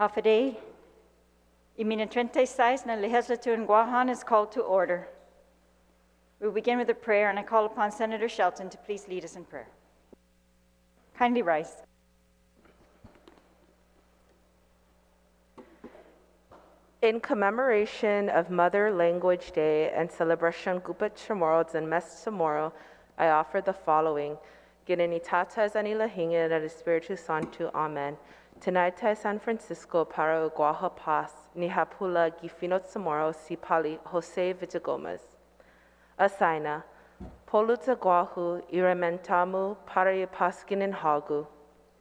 Hafide, Iminentrente Sais na Legislature in Guahan is called to order. We will begin with a prayer, and I call upon Senator Shelton to please lead us in prayer. Kindly rise. In commemoration of Mother Language Day and celebration Gupat Chamorro and Mes Chamorro, I offer the following. Gineni tatas ani lahinga and Espiritu Santo. Amen. Tonight San Francisco para Guaha Paz, ni hapula gifinot Chamorro si pali Jose Vitigomas. Asaina, poluta guahu irementamu para paskinin hagu.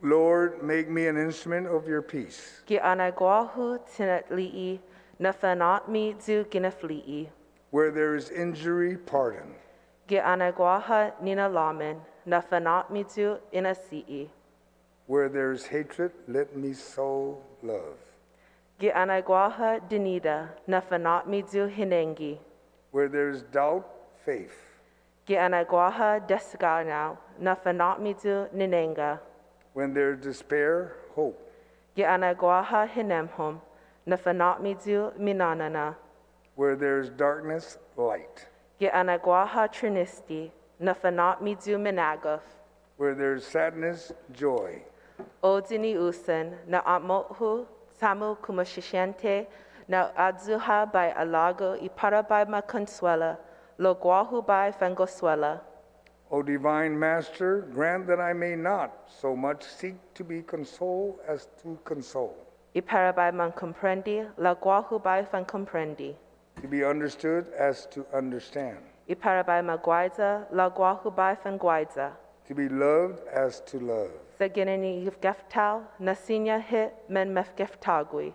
Lord, make me an instrument of your peace. Gi anaguahu tinatli'i nafanat mi zu ginafli'i. Where there is injury, pardon. Gi anaguaha nina lamen nafanat mi zu inasi'i. Where there is hatred, let me sow love. Gi anaguaha dinida nafanat mi zu hinengi. Where there is doubt, faith. Gi anaguaha desganau nafanat mi zu ninenga. When there is despair, hope. Gi anaguaha hinemhom nafanat mi zu minanana. Where there is darkness, light. Gi anaguaha trinisti nafanat mi zu minagaf. Where there is sadness, joy. Odini usan na amothu samu kumashishente na adzuha by alago y para by ma consuela lo guahu by fangosuela. O divine Master, grant that I may not so much seek to be consoled as to console. Y para by man comprendi la guahu by fan comprendi. To be understood as to understand. Y para by ma guaiza la guahu by fan guaiza. To be loved as to love. Sa gineni geftal na sinya hit men mefgeftagui.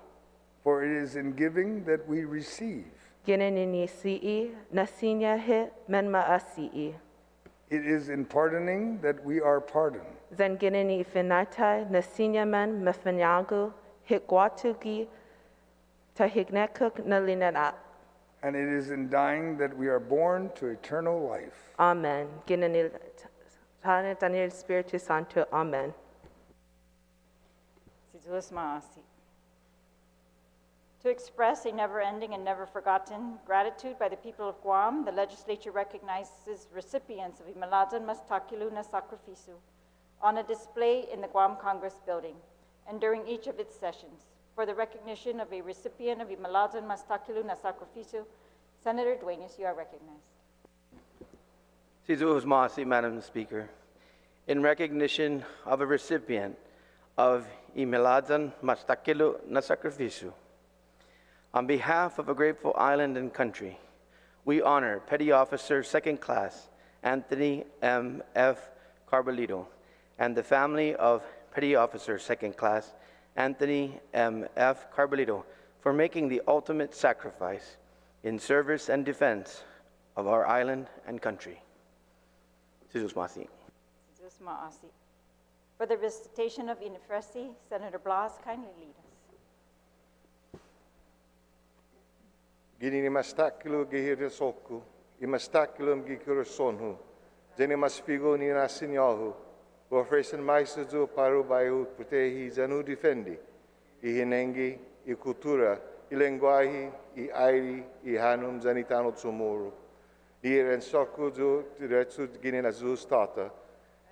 For it is in giving that we receive. Gineni si'i na sinya hit men ma asi'i. It is in pardoning that we are pardoned. Zan gineni finatai na sinya men mefanyagu hit guatugi ta hignekuk na linanat. And it is in dying that we are born to eternal life. Amen. Gineni Tane Daniel Espiritu Santo. Amen. To express a never-ending and never-forgotten gratitude by the people of Guam, the legislature recognizes recipients of Imaladan Mastakilu na Sacrificio on a display in the Guam Congress building and during each of its sessions. For the recognition of a recipient of Imaladan Mastakilu na Sacrificio, Senator Duenas, you are recognized. Madam Speaker. In recognition of a recipient of Imaladan Mastakilu na Sacrificio, on behalf of a grateful island and country, we honor Petty Officer Second Class Anthony M. F. Carbolito and the family of Petty Officer Second Class Anthony M. F. Carbolito for making the ultimate sacrifice in service and defense of our island and country. For the recitation of Inifresi, Senator Blas, kindly lead us. Ginini mastakilo gihira soku, imastakilum gikirosonhu, jeni masfigo ni nasinyahu, ofrecen maisazu paru bayu putehi zanu defendi, ihinengi, i kultura, i lenguahi, i airi, i hanum zanitano tsumuru. Iren soku zu diretsu ginina zu stata,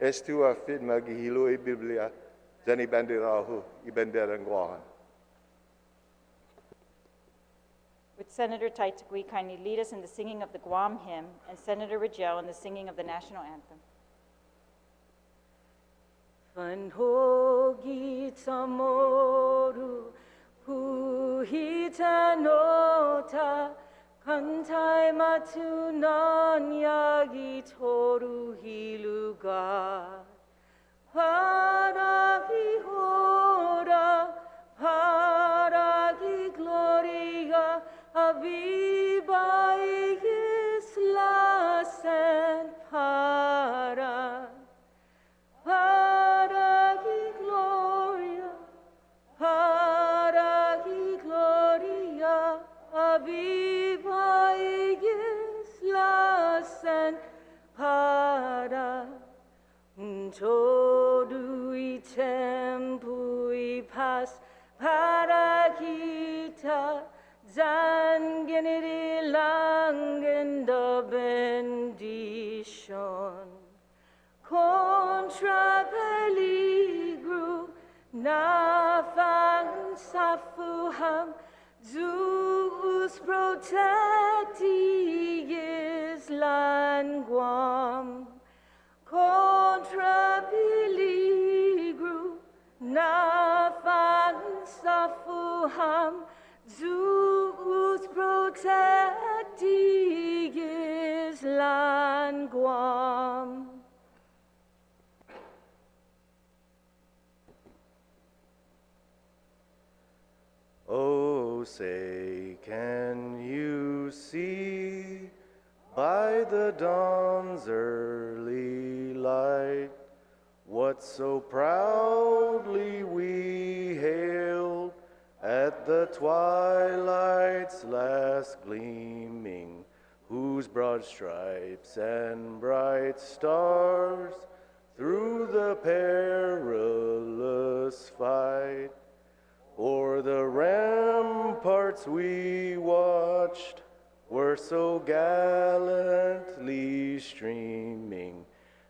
estiu afirma gihilo e Biblia, zani banderahu, i banderan guahan. Would Senator Taitagui kindly lead us in the singing of the Guam hymn and Senator Rigel in the singing of the national anthem? Vanhogi tamoru huhita nota kantai matunan yagi toru hiluga paragi hora paragi gloria Aviva Islas and para gloria, aviva Islas and para todu safuham Zeus protecti Island Guam contra peligro nafan safuham Zeus protecti Island Guam. Oh, say, can you see by the dawn's early light what so proudly we hailed at the twilight's last gleaming, whose broad stripes and bright stars through the perilous fight o'er the ramparts we watched were so gallantly streaming,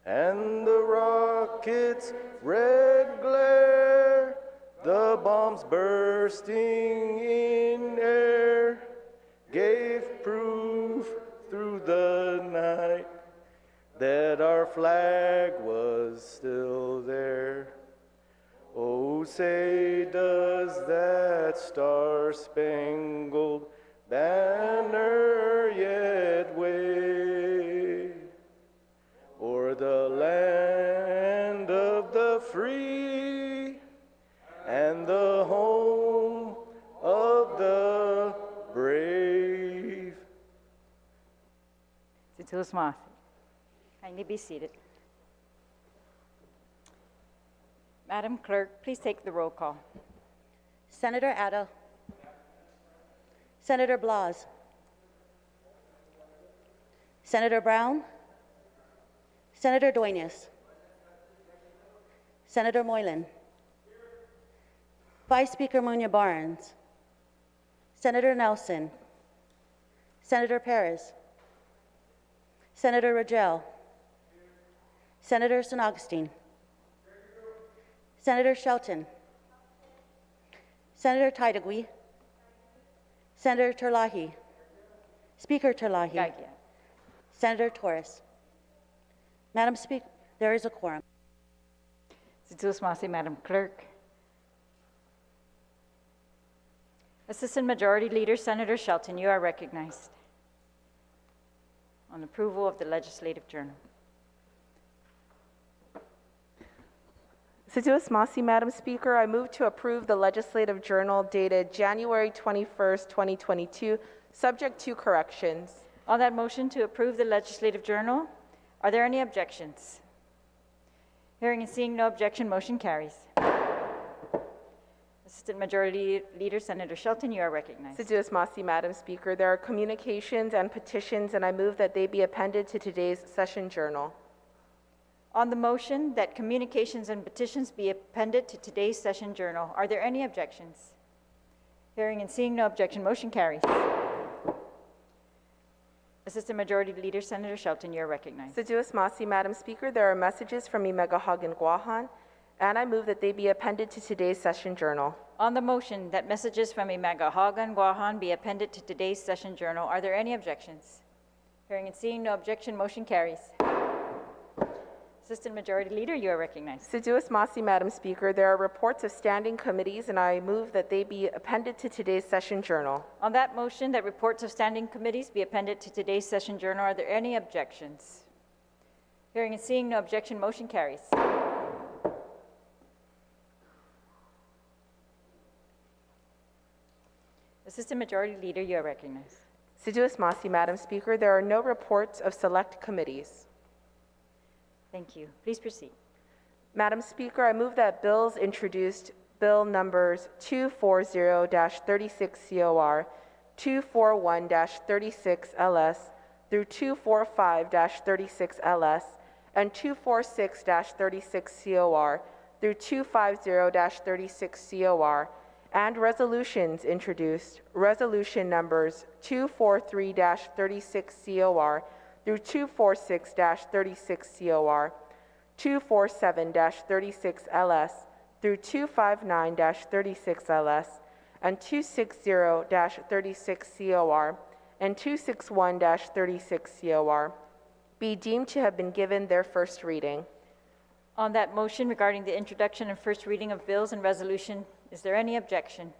and the rockets' red glare, the bombs bursting in air, gave proof through the night that our flag was still there. Oh, say, does that star-spangled banner yet wave o'er the land of the free and the home of the brave? Situus Martha. Kindly be seated. Madam Clerk, please take the roll call. Senator Addo. Senator Blas. Senator Brown. Senator Duenas. Senator Moylan. Vice Speaker Munya Barnes. Senator Nelson. Senator Perez. Senator Rogel. Senator San Augustine. Senator Shelton. Senator Taitagui. Senator Terlahi. Speaker Terlahi. Gaggia. Senator Torres. Madam Speaker, there is a quorum. Situus Martha, Madam Clerk. Assistant Majority Leader Senator Shelton, you are recognized on approval of the Legislative Journal. Situus Masi, Madam Speaker, I move to approve the Legislative Journal dated January 21st, 2022, subject to corrections. On that motion to approve the Legislative Journal, are there any objections? Hearing and seeing no objection, motion carries. Assistant Majority Leader Senator Shelton, you are recognized. Situus Masi, Madam Speaker, there are communications and petitions, and I move that they be appended to today's session journal. On the motion that communications and petitions be appended to today's session journal, are there any objections? Hearing and seeing no objection, motion carries. Assistant Majority Leader Senator Shelton, you are recognized. Situus Masi, Madam Speaker, there are messages from Imegahagan Guahan, and I move that they be appended to today's session journal. On the motion that messages from Imagahagan Guahan be appended to today's session journal, are there any objections? Hearing and seeing no objection, motion carries. Assistant Majority Leader, you are recognized. Situus Masi, Madam Speaker, there are reports of standing committees, and I move that they be appended to today's session journal. On that motion that reports of standing committees be appended to today's session journal, are there any objections? Hearing and seeing no objection, motion carries. Assistant Majority Leader, you are recognized. Situus Masi, Madam Speaker, there are no reports of select committees. Thank you. Please proceed. Madam Speaker, I move that bills introduced, bill numbers 240-36 COR, 241-36 LS through 245-36 LS, and 246-36 COR through 250-36 COR, and resolutions introduced, resolution numbers 243-36 COR through 246-36 COR, 247-36 LS through 259-36 LS, and 260-36 COR and 261-36 COR be deemed to have been given their first reading. On that motion regarding the introduction and first reading of bills and resolution, is there any objection?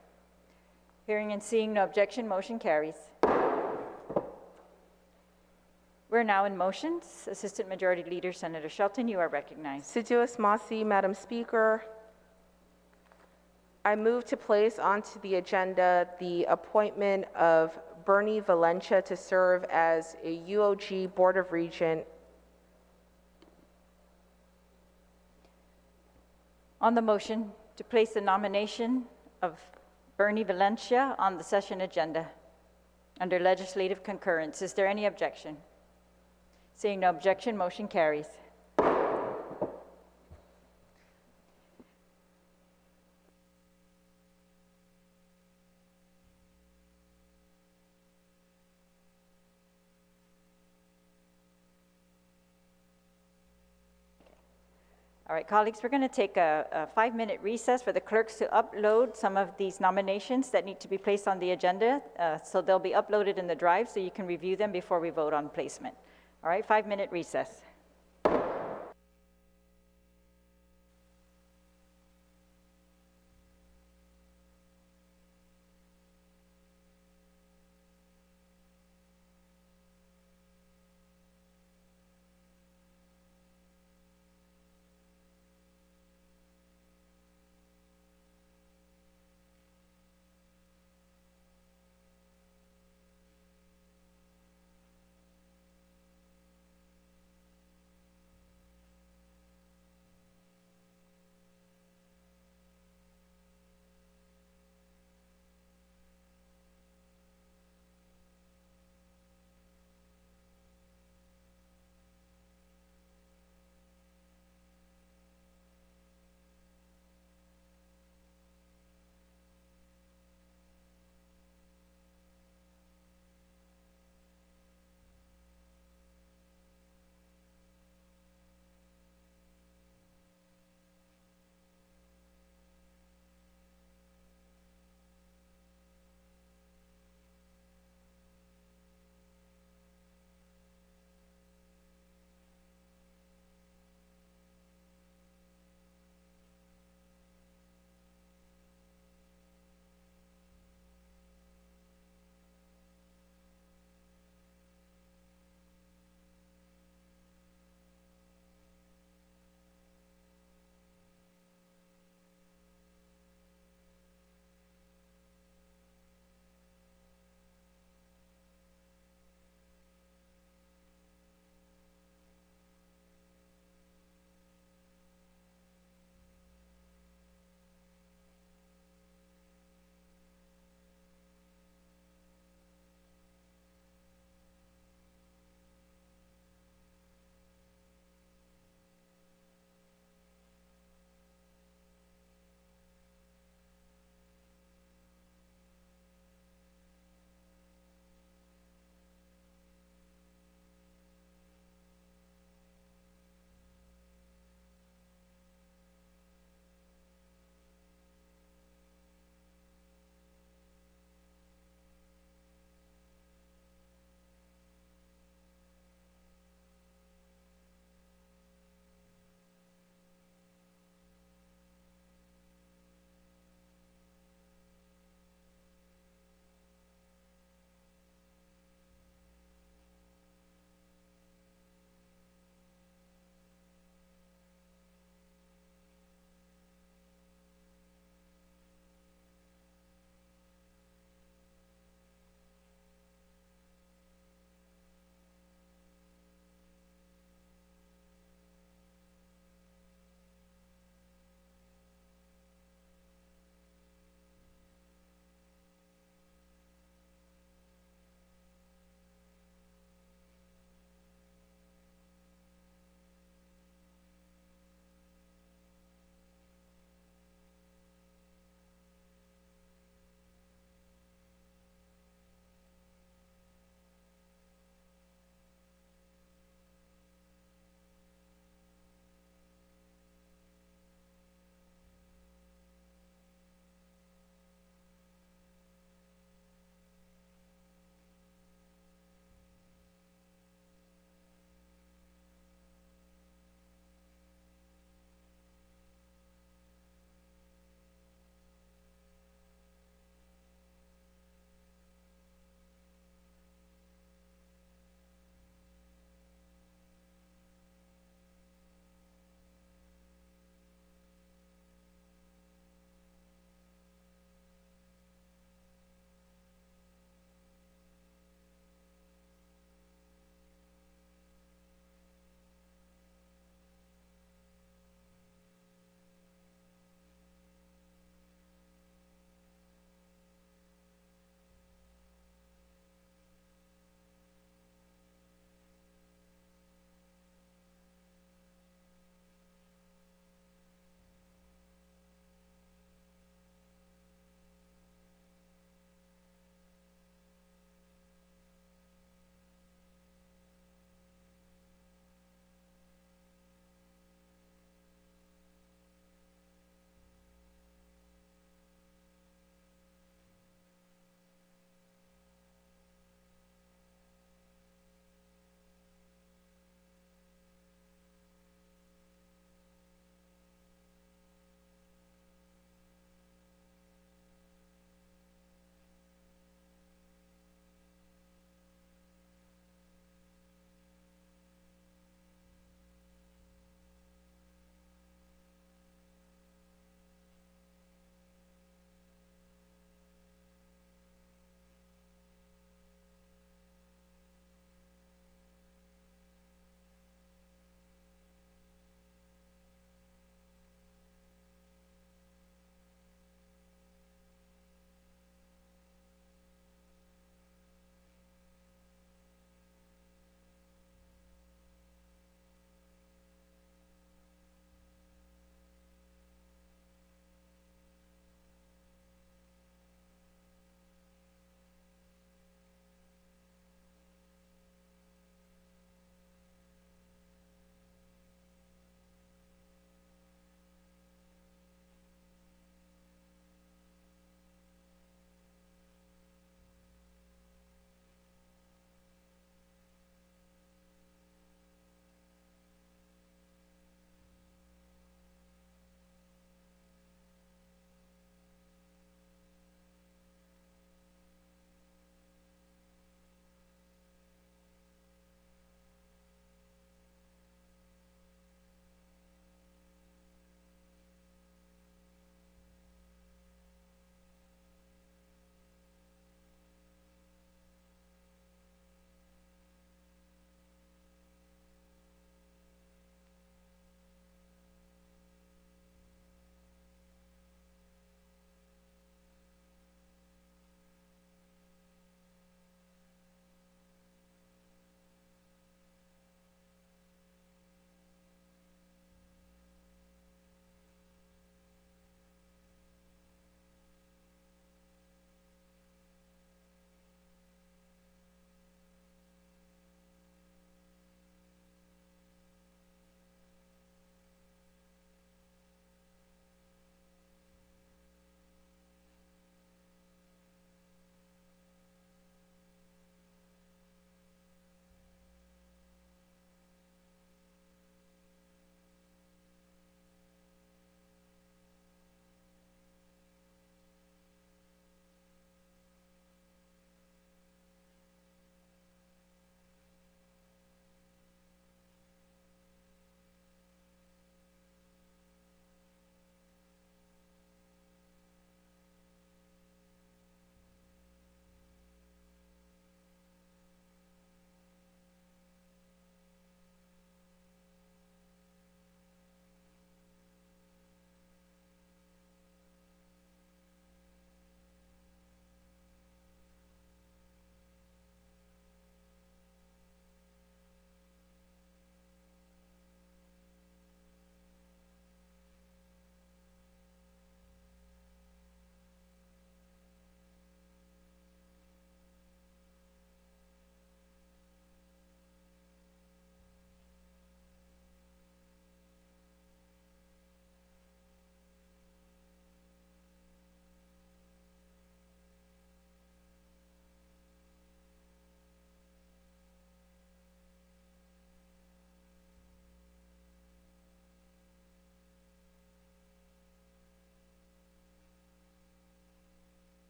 Hearing and seeing no objection, motion carries. We're now in motions. Assistant Majority Leader Senator Shelton, you are recognized. Assiduous Masi, Madam Speaker, I move to place onto the agenda the appointment of Bernie Valencia to serve as a UOG Board of Regent. On the motion to place the nomination of Bernie Valencia on the session agenda under legislative concurrence, is there any objection? Seeing no objection, motion carries. All right, colleagues, we're going to take a 5-minute recess for the clerks to upload some of these nominations that need to be placed on the agenda. So they'll be uploaded in the drive so you can review them before we vote on placement. All right, 5-minute recess.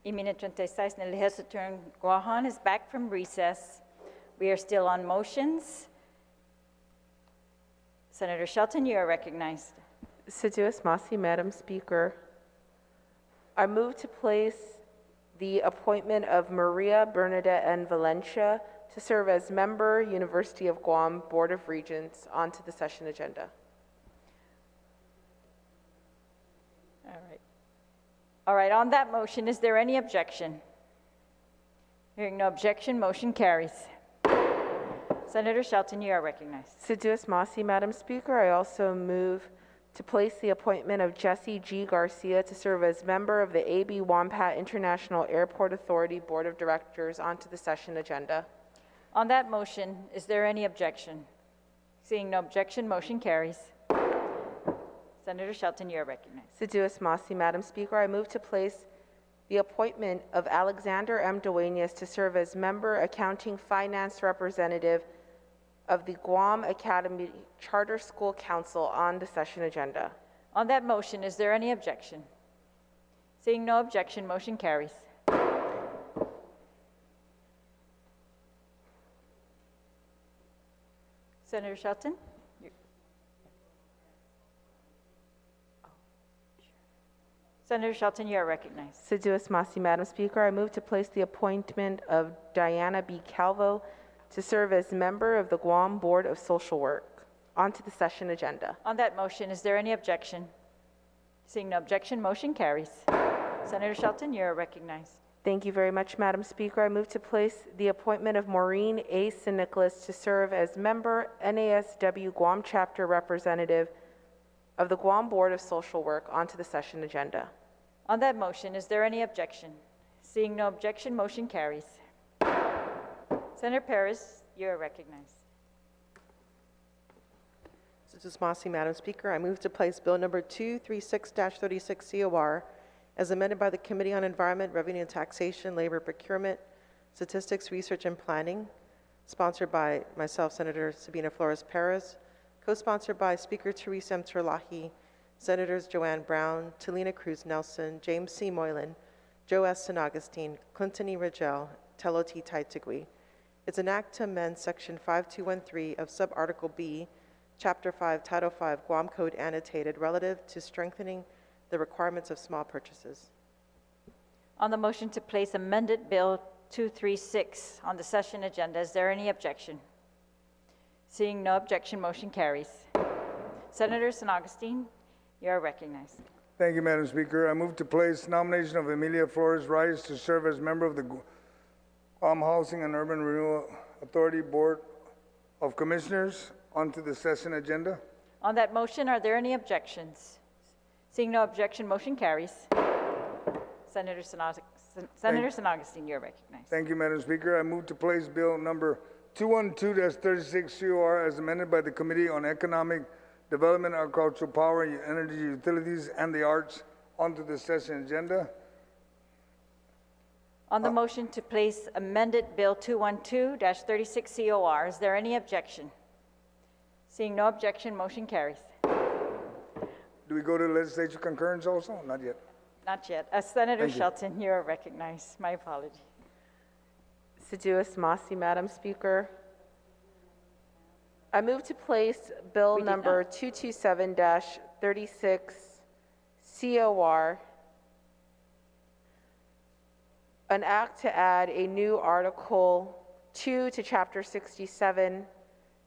Imina 36 na Legislature Guahan is back from recess. We are still on motions. Senator Shelton, you are recognized. Assiduous Masi, Madam Speaker. I move to place the appointment of Maria Bernadette N. Valencia to serve as member, University of Guam Board of Regents, onto the session agenda. All right, on that motion, is there any objection? Hearing no objection, motion carries. Senator Shelton, you are recognized. Assiduous Masi, Madam Speaker. I also move to place the appointment of Jesse G. Garcia to serve as member of the AB Wampat International Airport Authority Board of Directors onto the session agenda. On that motion, is there any objection? Seeing no objection, motion carries. Senator Shelton, you are recognized. Assiduous Masi, Madam Speaker. I move to place the appointment of Alexander M. Duenas to serve as member, accounting finance representative of the Guam Academy Charter School Council on the session agenda. On that motion, is there any objection? Seeing no objection, motion carries. Senator Shelton? Senator Shelton, you are recognized. Assiduous Masi, Madam Speaker. I move to place the appointment of Diana B. Calvo to serve as member of the Guam Board of Social Work onto the session agenda. On that motion, is there any objection? Seeing no objection, motion carries. Senator Shelton, you are recognized. Thank you very much, Madam Speaker. I move to place the appointment of Maureen A. St. Nicholas to serve as member, NASW Guam Chapter Representative of the Guam Board of Social Work onto the session agenda. On that motion, is there any objection? Seeing no objection, motion carries. Senator Perez, you are recognized. Assiduous Masi, Madam Speaker. I move to place Bill number 236-36 COR as amended by the Committee on Environment, Revenue and Taxation, Labor, Procurement, Statistics, Research and Planning, sponsored by myself, Senator Sabina Flores Perez, co-sponsored by Speaker Teresa M. Terlahi, Senators Joanne Brown, Talina Cruz Nelson, James C. Moylan, Joe S. San Augustine, Clinton E. Rigel, Tello T. Taitigui. It's an act to amend Section 5213 of Subarticle B, Chapter 5, Title 5, Guam Code Annotated, relative to strengthening the requirements of small purchases. On the motion to place amended Bill 236 on the session agenda, is there any objection? Seeing no objection, motion carries. Senator San Augustine, you are recognized. Thank you, Madam Speaker. I move to place nomination of Emilia Flores Rice to serve as member of the Guam Housing and Urban Renewal Authority Board of Commissioners onto the session agenda. On that motion, are there any objections? Seeing no objection, motion carries. Senator San Augustine, you are recognized. Thank you, Madam Speaker. I move to place bill number 212-36 COR as amended by the Committee on Economic Development, Agricultural Power, Energy Utilities, and the Arts onto the session agenda. On the motion to place amended Bill 212-36 COR, is there any objection? Seeing no objection, motion carries. Do we go to legislature concurrence also? Not yet. Not yet. Senator Thank you. Shelton, you are recognized. My apology. Assiduous Masi, Madam Speaker. I move to place Bill We did number not. 227-36 COR, an act to add a new Article 2 to Chapter 67,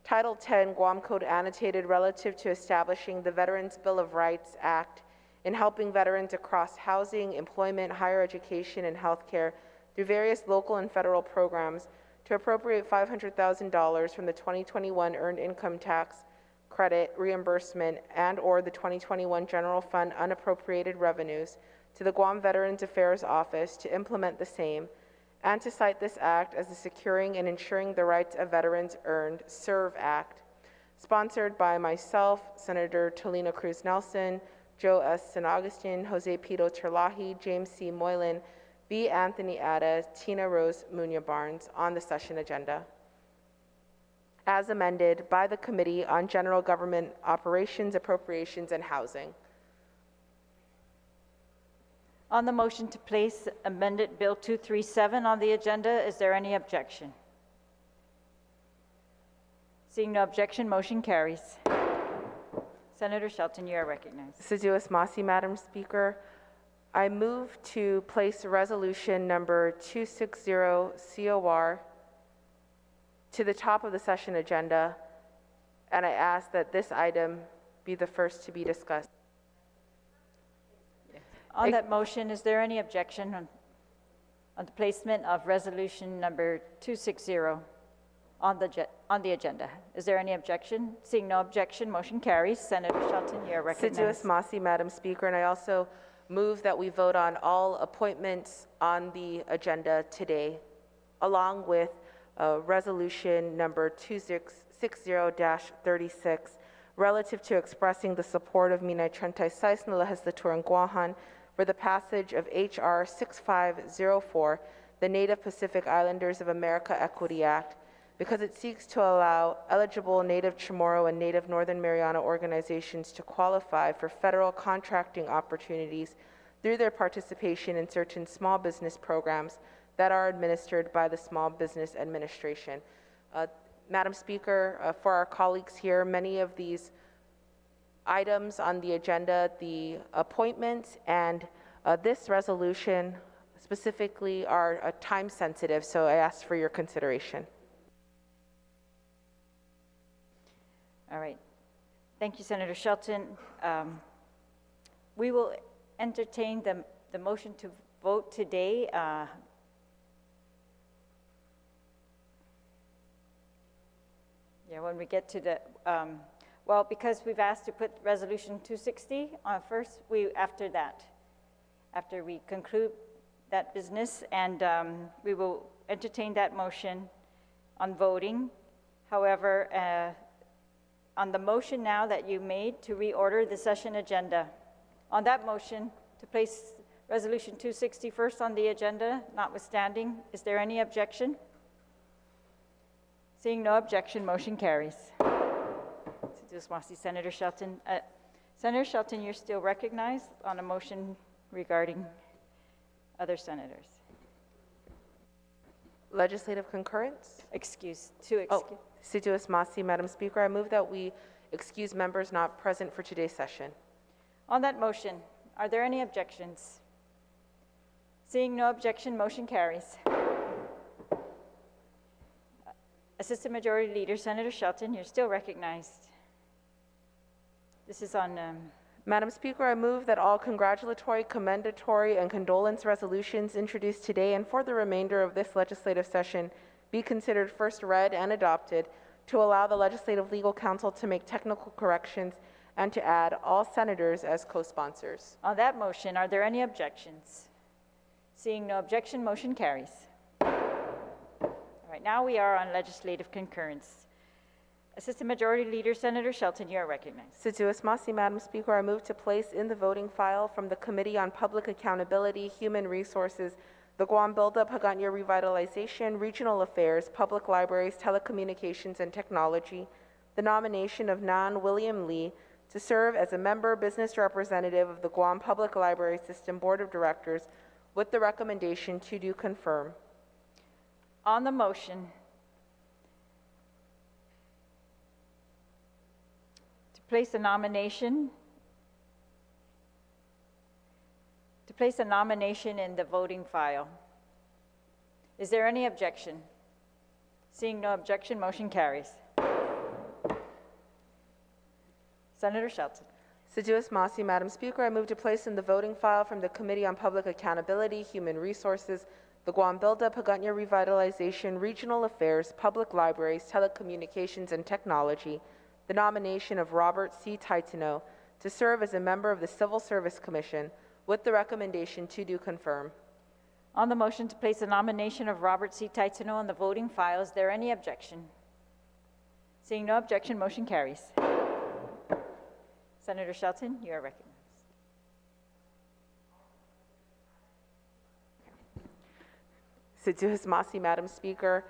Title 10, Guam Code Annotated, relative to establishing the Veterans Bill of Rights Act in helping veterans across housing, employment, higher education, and healthcare through various local and federal programs, to appropriate $500,000 from the 2021 Earned Income Tax Credit reimbursement and/or the 2021 General Fund unappropriated revenues to the Guam Veterans Affairs Office to implement the same, and to cite this act as the Securing and Ensuring the Rights of Veterans Earned (SERVE) Act, sponsored by myself, Senator Talina Cruz Nelson, Joe S. San Augustine, Jose Pito Terlahi, James C. Moylan, B. Anthony Ada, Tina Rose Munoz Barnes on the session agenda, as amended by the Committee on General Government Operations, Appropriations, and Housing. On the motion to place amended Bill 237 on the agenda, is there any objection? Seeing no objection, motion carries. Senator Shelton, you are recognized. Assiduous Masi, Madam Speaker. I move to place resolution number 260 COR to the top of the session agenda, and I ask that this item be the first to be discussed. On that motion, is there any objection on the placement of resolution number 260 on the agenda? Is there any objection? Seeing no objection, motion carries. Senator Shelton, you are recognized. Assiduous Masi, Madam Speaker, and I also move that we vote on all appointments on the agenda today, along with resolution number 2660-36, relative to expressing the support of Minay Trentay Sais na Legislature and Guahan for the passage of H.R. 6504, the Native Pacific Islanders of America Equity Act, because it seeks to allow eligible Native Chamorro and Native Northern Mariana organizations to qualify for federal contracting opportunities through their participation in certain small business programs that are administered by the Small Business Administration. Madam Speaker, for our colleagues here, many of these items on the agenda, the appointments and this resolution specifically are time sensitive, so I ask for your consideration. All right. Thank you, Senator Shelton. We will entertain the motion to vote today. When we get to the, well, because we've asked to put resolution 260 on first, after we conclude that business, and we will entertain that motion on voting. However, on the motion now that you made to reorder the session agenda, on that motion to place resolution 260 first on the agenda, notwithstanding, is there any objection? Seeing no objection, motion carries. Senator Shelton. Senator Shelton, you're still recognized on a motion regarding other senators. Legislative concurrence? Assiduous Masi, Madam Speaker, I move that we excuse members not present for today's session. On that motion, are there any objections? Seeing no objection, motion carries. Assistant Majority Leader, Senator Shelton, you're still recognized. This is on... Madam Speaker, I move that all congratulatory, commendatory, and condolence resolutions introduced today and for the remainder of this legislative session be considered first read and adopted, to allow the Legislative Legal Counsel to make technical corrections and to add all senators as co-sponsors. On that motion, are there any objections? Seeing no objection, motion carries. All right, now we are on legislative concurrence. Assistant Majority Leader, Senator Shelton, you are recognized. Assiduous Masi, Madam Speaker, I move to place in the voting file from the Committee on Public Accountability, Human Resources, the Guam Buildup, Hagåtña Revitalization, Regional Affairs, Public Libraries, Telecommunications, and Technology, the nomination of Nan William Lee to serve as a member business representative of the Guam Public Library System Board of Directors, with the recommendation to do confirm. On the motion to place a nomination in the voting file. Is there any objection? Seeing no objection, motion carries. Senator Shelton. Assiduous Masi, Madam Speaker, I move to place in the voting file from the Committee on Public Accountability, Human Resources, the Guam Buildup, Hagåtña Revitalization, Regional Affairs, Public Libraries, Telecommunications, and Technology, the nomination of Robert C. Taitano to serve as a member of the Civil Service Commission, with the recommendation to do confirm. On the motion to place a nomination of Robert C. Taitano on the voting file, is there any objection? Seeing no objection, motion carries. Senator Shelton, you are recognized. Assiduous Masi, Madam Speaker,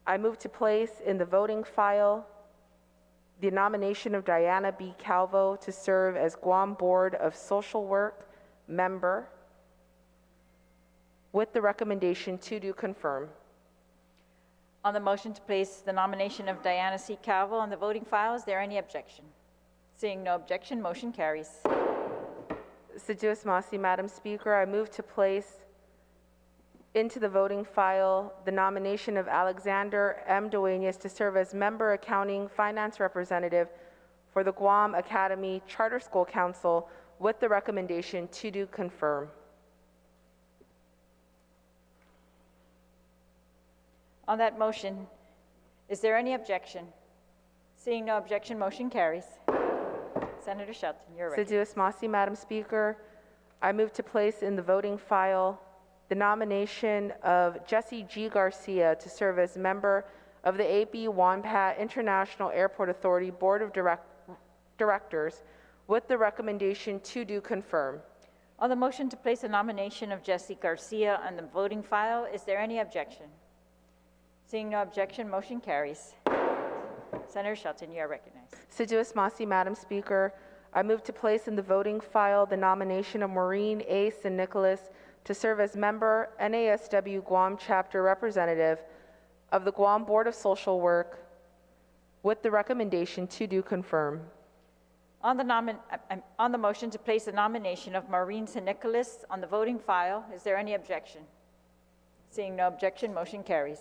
I move to place in the voting file the nomination of Diana B. Calvo to serve as Guam Board of Social Work member with the recommendation to do confirm. On the motion to place the nomination of Diana C. Calvo on the voting file, is there any objection? Seeing no objection, motion carries. Sedgwick Mossy, Madam Speaker, I move to place into the voting file the nomination of Alexander M. Duenas to serve as member accounting finance representative for the Guam Academy Charter School Council with the recommendation to do confirm. On that motion, is there any objection? Seeing no objection, motion carries. Senator Shelton, you're right. Sedgwick Mossy, Madam Speaker, I move to place in the voting file the nomination of Jesse G. Garcia to serve as member of the AB Wampat International Airport Authority Board of Directors with the recommendation to do confirm. On the motion to place a nomination of Jesse Garcia on the voting file, is there any objection? Seeing no objection, motion carries. Senator Shelton, you are recognized. Sedgwick Mossy, Madam Speaker, I move to place in the voting file the nomination of Maureen A. San Nicolas to serve as member, NASW Guam Chapter Representative of the Guam Board of Social Work with the recommendation to do confirm. On the motion to place the nomination of Maureen San Nicolas on the voting file, is there any objection? Seeing no objection, motion carries.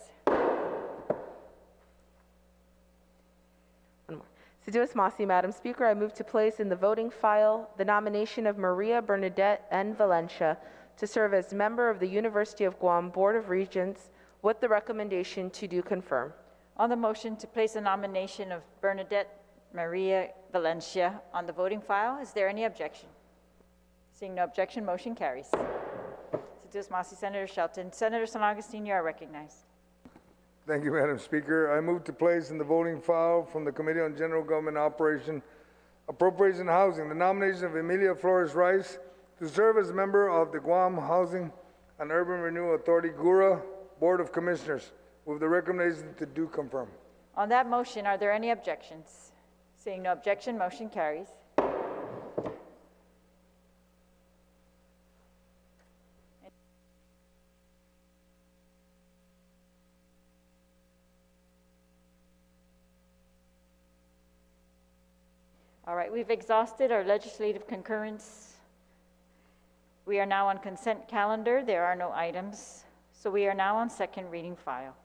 One more. Sedgwick Mossy, Madam Speaker, I move to place in the voting file the nomination of Maria Bernadette N. Valencia to serve as member of the University of Guam Board of Regents with the recommendation to do confirm. On the motion to place the nomination of Bernadette Maria Valencia on the voting file, is there any objection? Seeing no objection, motion carries. Sedgwick Mossy, Senator Shelton. Senator San Augustine, you are recognized. Thank you, Madam Speaker. I move to place in the voting file from the Committee on General Government Operation, Appropriation and Housing the nomination of Emilia Flores Rice to serve as member of the Guam Housing and Urban Renewal Authority, GURA, Board of Commissioners, with the recommendation to do confirm. On that motion, are there any objections? Seeing no objection, motion carries. All right, we've exhausted our legislative concurrence. We are now on consent calendar. There are no items. So we are now on second reading file.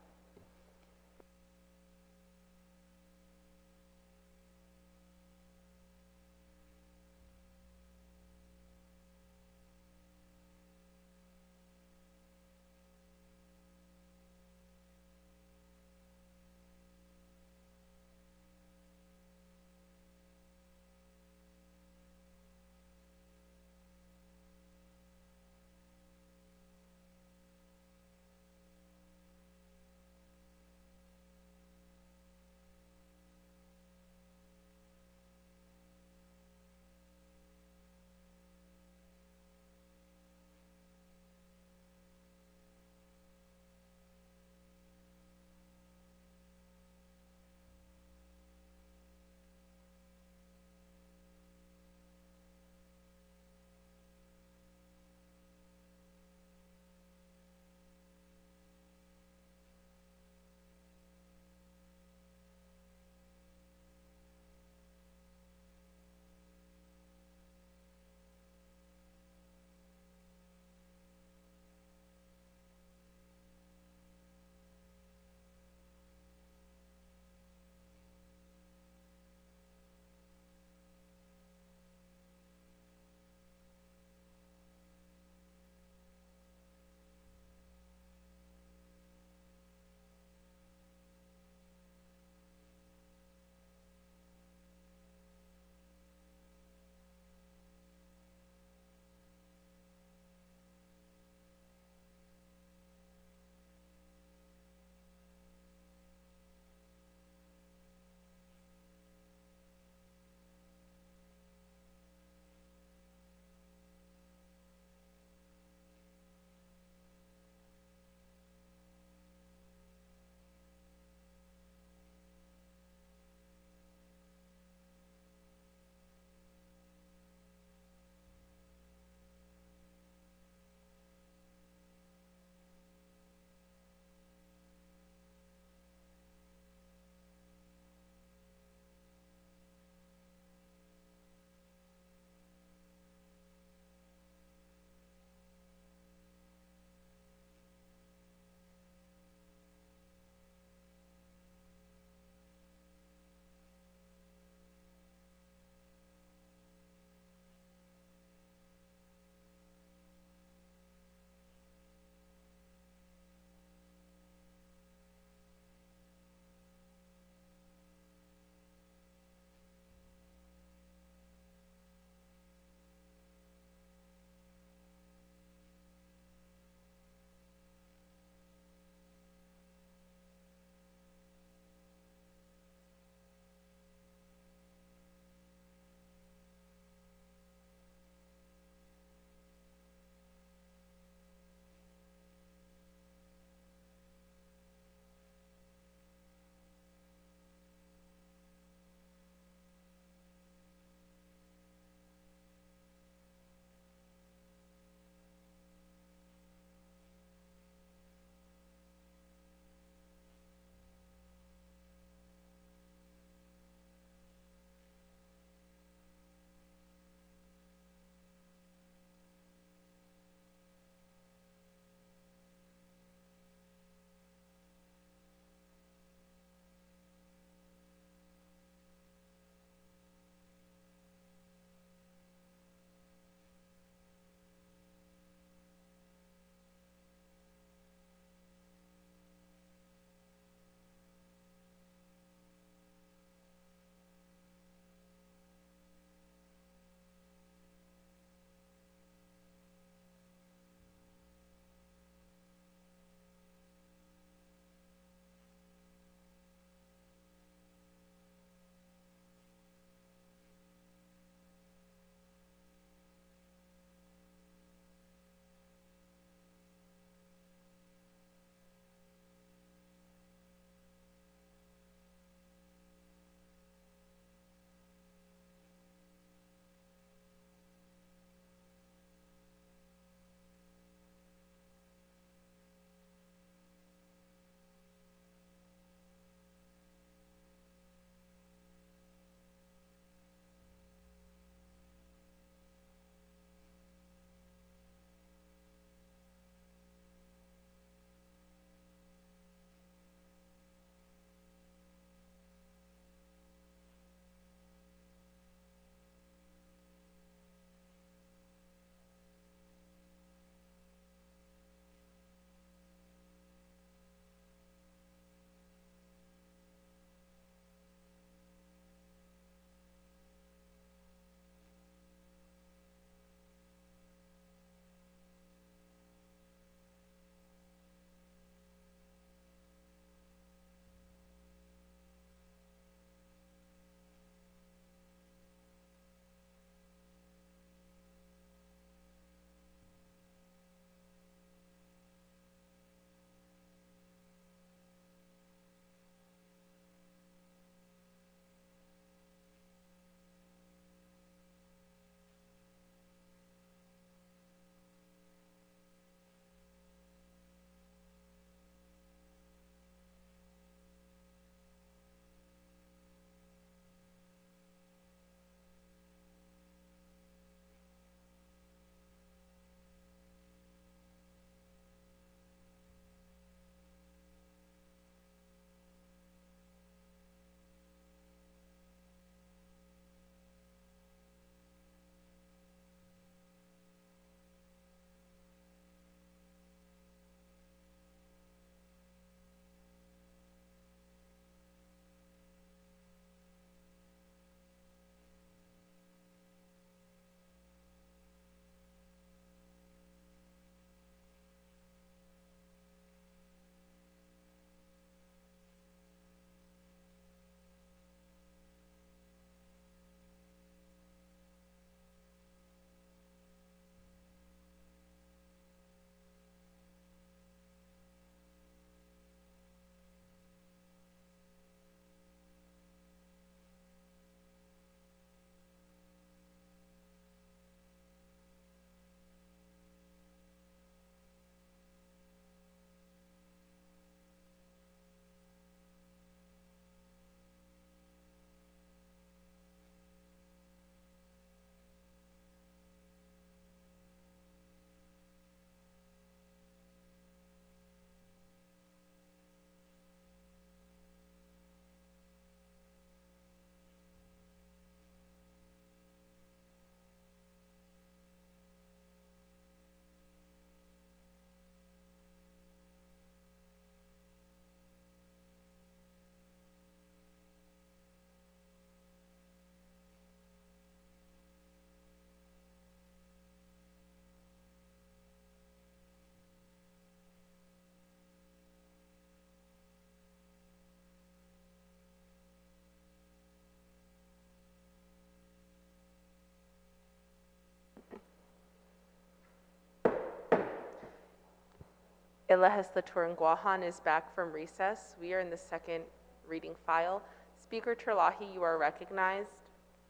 El Legislature in Guahan is back from recess. We are in the second reading file. Speaker Terlahi, you are recognized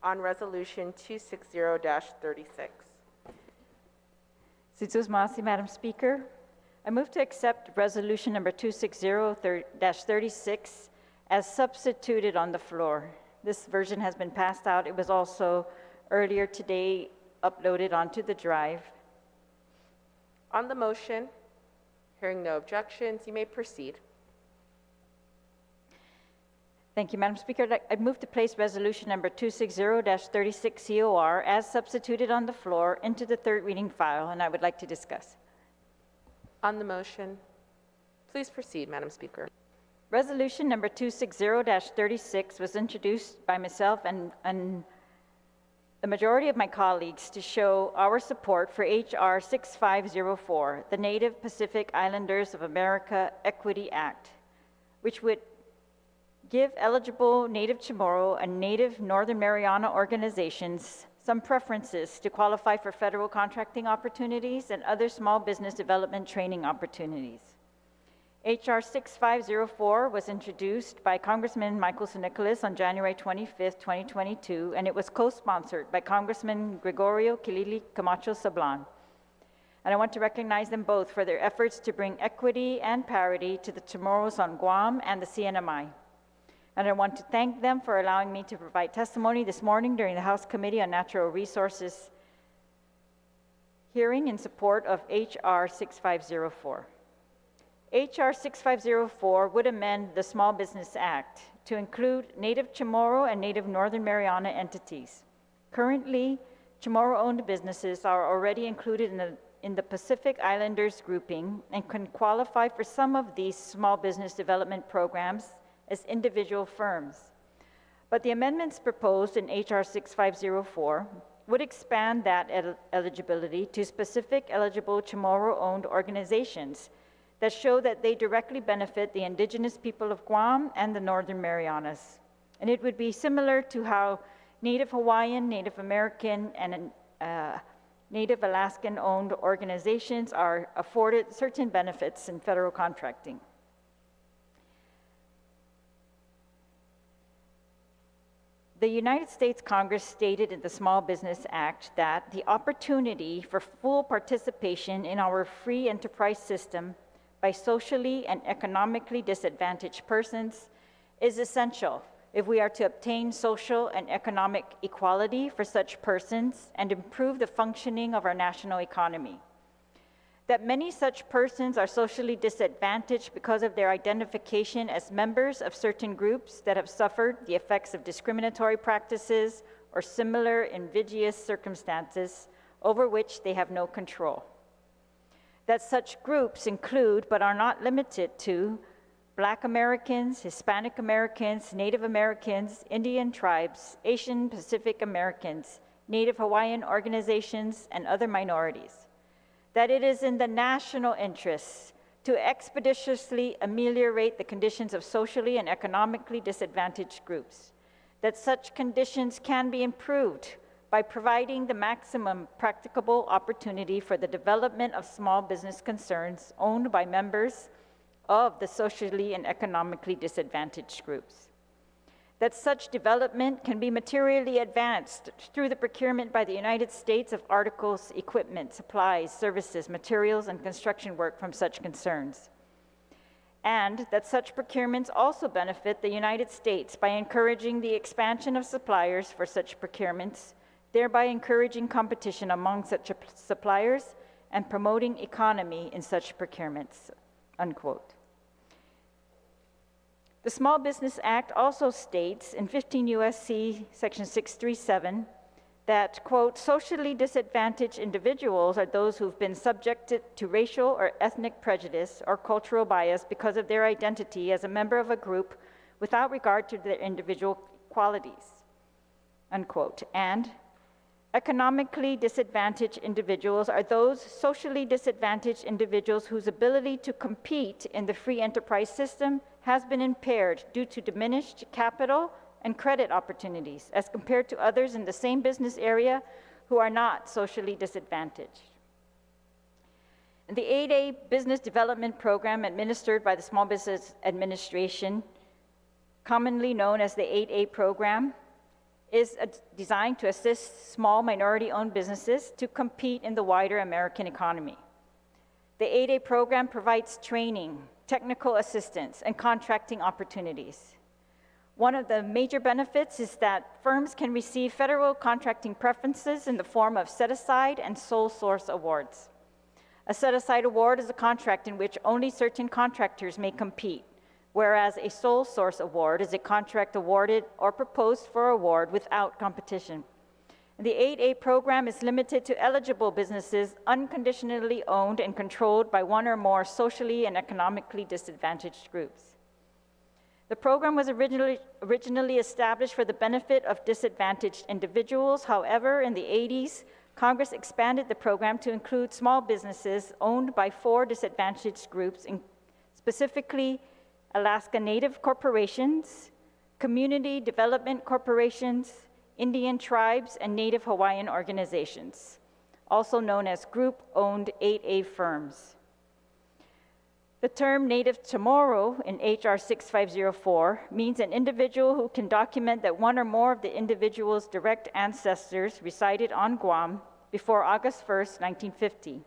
on Resolution 260-36. Sitsus Masi, Madam Speaker. I move to accept Resolution number 260-36 as substituted on the floor. This version has been passed out. It was also earlier today uploaded onto the drive. On the motion, hearing no objections, you may proceed. Thank you, Madam Speaker. I move to place resolution number 260-36 COR as substituted on the floor into the third reading file, and I would like to discuss. On the motion, please proceed, Madam Speaker. Resolution number 260-36 was introduced by myself and the majority of my colleagues to show our support for H.R. 6504, the Native Pacific Islanders of America Equity Act, which would give eligible Native Chamorro and Native Northern Mariana organizations some preferences to qualify for federal contracting opportunities and other small business development training opportunities. H.R. 6504 was introduced by Congressman Michael Nicholas on January 25, 2022, and it was co-sponsored by Congressman Gregorio Kilili Camacho Sablan. And I want to recognize them both for their efforts to bring equity and parity to the Chamorros on Guam and the CNMI. And I want to thank them for allowing me to provide testimony this morning during the House Committee on Natural Resources hearing in support of H.R. 6504. H.R. 6504 would amend the Small Business Act to include Native Chamorro and Native Northern Mariana entities. Currently, Chamorro-owned businesses are already included in the Pacific Islanders grouping and can qualify for some of these small business development programs as individual firms. But the amendments proposed in H.R. 6504 would expand that eligibility to specific eligible Chamorro-owned organizations that show that they directly benefit the indigenous people of Guam and the Northern Marianas. And it would be similar to how Native Hawaiian, Native American, and Native Alaskan-owned organizations are afforded certain benefits in federal contracting. The United States Congress stated in the Small Business Act that the opportunity for full participation in our free enterprise system by socially and economically disadvantaged persons is essential if we are to obtain social and economic equality for such persons and improve the functioning of our national economy. That many such persons are socially disadvantaged because of their identification as members of certain groups that have suffered the effects of discriminatory practices or similar invidious circumstances over which they have no control. That such groups include, but are not limited to, Black Americans, Hispanic Americans, Native Americans, Indian tribes, Asian Pacific Americans, Native Hawaiian organizations, and other minorities. That it is in the national interest to expeditiously ameliorate the conditions of socially and economically disadvantaged groups. That such conditions can be improved by providing the maximum practicable opportunity for the development of small business concerns owned by members of the socially and economically disadvantaged groups. That such development can be materially advanced through the procurement by the United States of articles, equipment, supplies, services, materials, and construction work from such concerns. And that such procurements also benefit the United States by encouraging the expansion of suppliers for such procurements, thereby encouraging competition among such suppliers and promoting economy in such procurements, unquote. The Small Business Act also states in 15 U.S.C. section 637 that, quote, socially disadvantaged individuals are those who've been subjected to racial or ethnic prejudice or cultural bias because of their identity as a member of a group without regard to their individual qualities, unquote. And economically disadvantaged individuals are those socially disadvantaged individuals whose ability to compete in the free enterprise system has been impaired due to diminished capital and credit opportunities as compared to others in the same business area who are not socially disadvantaged. The 8A Business Development Program administered by the Small Business Administration, commonly known as the 8A program, is designed to assist small minority-owned businesses to compete in the wider American economy. The 8A program provides training, technical assistance, and contracting opportunities. One of the major benefits is that firms can receive federal contracting preferences in the form of set-aside and sole source awards. A set-aside award is a contract in which only certain contractors may compete, whereas a sole source award is a contract awarded or proposed for award without competition. The 8A program is limited to eligible businesses unconditionally owned and controlled by one or more socially and economically disadvantaged groups. The program was originally established for the benefit of disadvantaged individuals. However, in the 80s, Congress expanded the program to include small businesses owned by 4 disadvantaged groups, specifically Alaska Native corporations, community development corporations, Indian tribes, and Native Hawaiian organizations, also known as group-owned 8A firms. The term Native Tomorrow in H.R. 6504 means an individual who can document that one or more of the individual's direct ancestors resided on Guam before August 1st, 1950.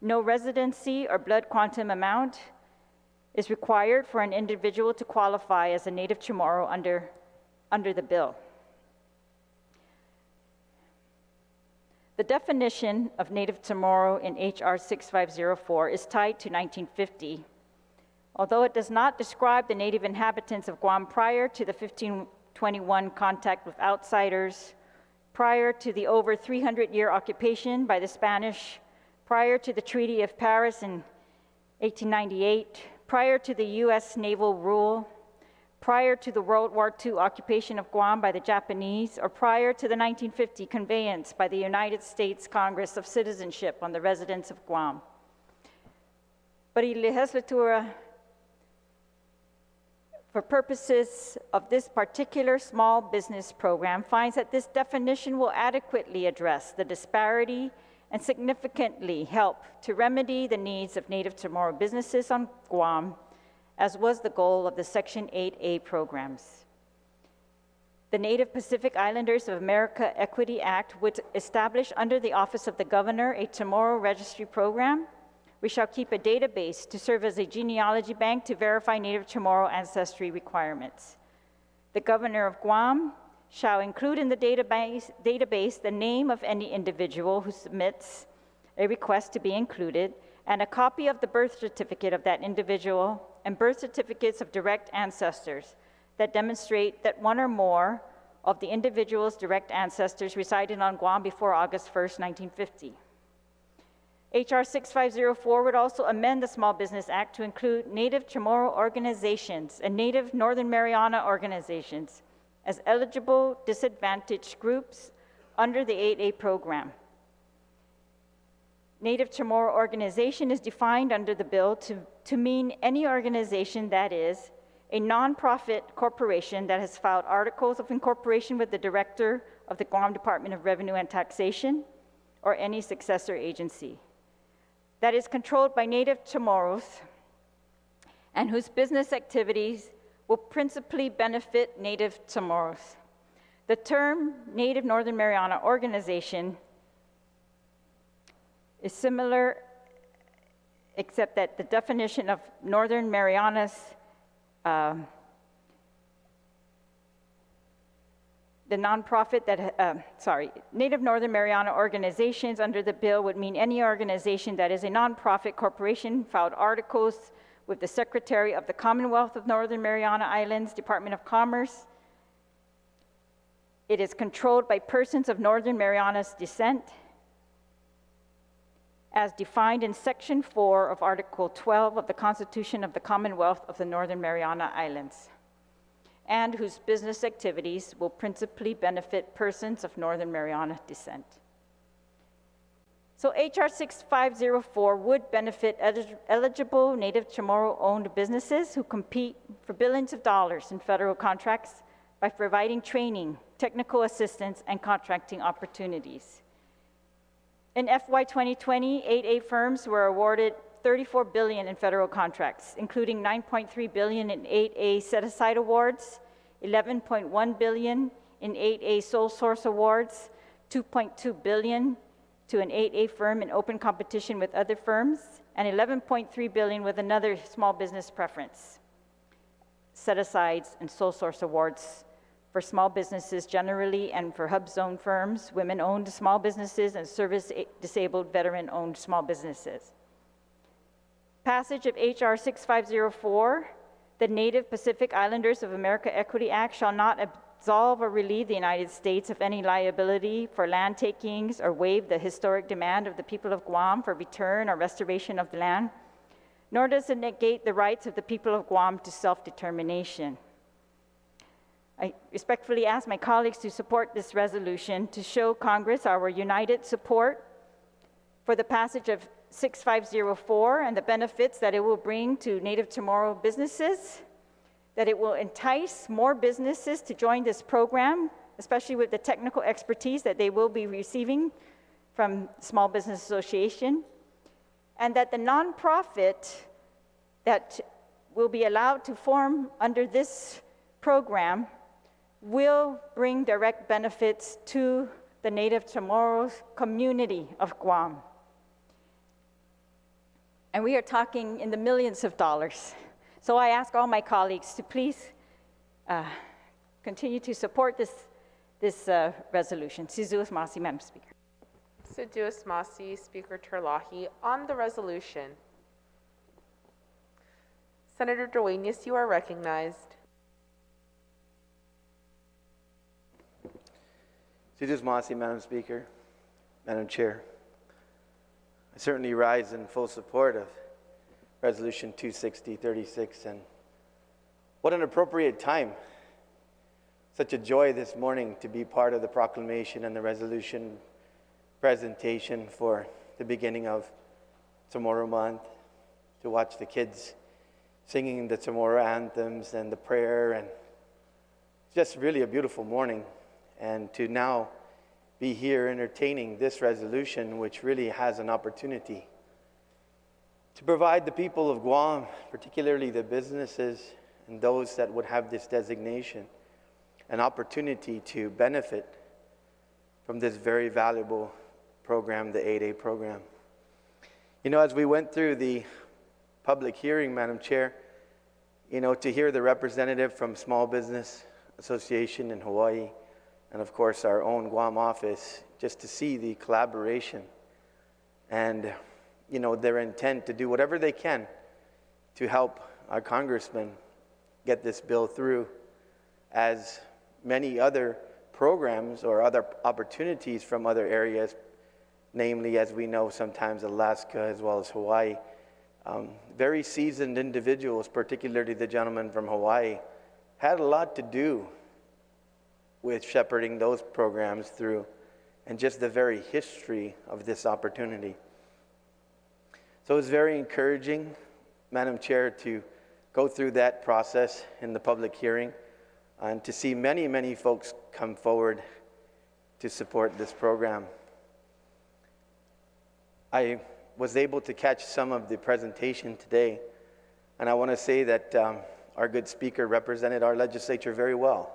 No residency or blood quantum amount is required for an individual to qualify as a Native Chamorro under the bill. The definition of Native Chamorro in H.R. 6504 is tied to 1950. Although it does not describe the native inhabitants of Guam prior to the 1521 contact with outsiders, prior to the over 300-year occupation by the Spanish, prior to the Treaty of Paris in 1898, prior to the U.S. naval rule, prior to the World War II occupation of Guam by the Japanese, or prior to the 1950 conveyance by the United States Congress of Citizenship on the residents of Guam. But the legislature, for purposes of this particular small business program, finds that this definition will adequately address the disparity and significantly help to remedy the needs of Native Chamorro businesses on Guam, as was the goal of the Section 8A programs. The Native Pacific Islanders of America Equity Act would establish under the Office of the Governor a Chamorro Registry Program. We shall keep a database to serve as a genealogy bank to verify Native Chamorro ancestry requirements. The Governor of Guam shall include in the database the name of any individual who submits a request to be included, and a copy of the birth certificate of that individual and birth certificates of direct ancestors that demonstrate that one or more of the individual's direct ancestors resided on Guam before August 1st, 1950. H.R. 6504 would also amend the Small Business Act to include Native Chamorro organizations and Native Northern Mariana organizations as eligible disadvantaged groups under the 8A program. Native Chamorro organization is defined under the bill to mean any organization that is a nonprofit corporation that has filed articles of incorporation with the director of the Guam Department of Revenue and Taxation or any successor agency, that is controlled by Native Chamorros and whose business activities will principally benefit Native Chamorros. The term Native Northern Mariana Organization is similar, except that the definition of Northern Marianas, Native Northern Mariana organizations under the bill would mean any organization that is a nonprofit corporation, filed articles with the Secretary of the Commonwealth of Northern Mariana Islands, Department of Commerce. It is controlled by persons of Northern Marianas descent, as defined in Section 4 of Article 12 of the Constitution of the Commonwealth of the Northern Mariana Islands, and whose business activities will principally benefit persons of Northern Mariana descent. So H.R. 6504 would benefit eligible Native Chamorro-owned businesses who compete for billions of dollars in federal contracts by providing training, technical assistance, and contracting opportunities. In FY 2020, 8A firms were awarded $34 billion in federal contracts, including $9.3 billion in 8A set-aside awards, $11.1 billion in 8A sole source awards, $2.2 billion to an 8A firm in open competition with other firms, and $11.3 billion with another small business preference. Set-asides and sole source awards for small businesses generally and for hub zone firms, women-owned small businesses, and service-disabled veteran-owned small businesses. Passage of H.R. 6504, the Native Pacific Islanders of America Equity Act, shall not absolve or relieve the United States of any liability for land takings or waive the historic demand of the people of Guam for return or restoration of the land, nor does it negate the rights of the people of Guam to self-determination. I respectfully ask my colleagues to support this resolution to show Congress our united support for the passage of 6504 and the benefits that it will bring to Native Chamorro businesses, that it will entice more businesses to join this program, especially with the technical expertise that they will be receiving from Small Business Association, and that the nonprofit that will be allowed to form under this program will bring direct benefits to the Native Chamorro community of Guam. And we are talking in the millions of dollars. So I ask all my colleagues to please continue to support this resolution. Sizuos Masi, Madam Speaker. Siduous Masi, Speaker Terlahi. On the resolution, Senator Duenas, you are recognized. Siduous Masi, Madam Speaker, Madam Chair. I certainly rise in full support of Resolution 260-36, and what an appropriate time. Such a joy this morning to be part of the proclamation and the resolution presentation for the beginning of Chamorro Month, to watch the kids singing the Chamorro anthems and the prayer, and just really a beautiful morning. And to now be here entertaining this resolution, which really has an opportunity to provide the people of Guam, particularly the businesses and those that would have this designation, an opportunity to benefit from this very valuable program, the 8A program. You know, as we went through the public hearing, Madam Chair, you know, to hear the representative from Small Business Association in Hawaii, and of course our own Guam office, just to see the collaboration and, you know, their intent to do whatever they can to help our congressman get this bill through, as many other programs or other opportunities from other areas, namely, as we know, sometimes Alaska as well as Hawaii. Very seasoned individuals, particularly the gentleman from Hawaii, had a lot to do with shepherding those programs through, and just the very history of this opportunity. So it was very encouraging, Madam Chair, to go through that process in the public hearing and to see many, many folks come forward to support this program. I was able to catch some of the presentation today, and I want to say that our good speaker represented our legislature very well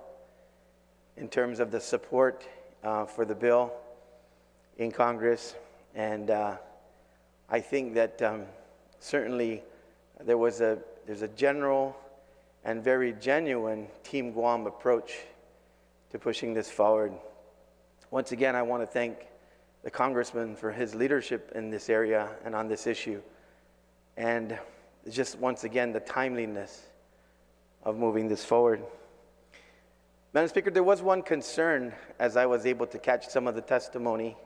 in terms of the support for the bill in Congress. And I think that certainly there's a general and very genuine Team Guam approach to pushing this forward. Once again, I want to thank the Congressman for his leadership in this area and on this issue. And just once again, the timeliness of moving this forward. Madam Speaker, there was one concern as I was able to catch some of the testimony.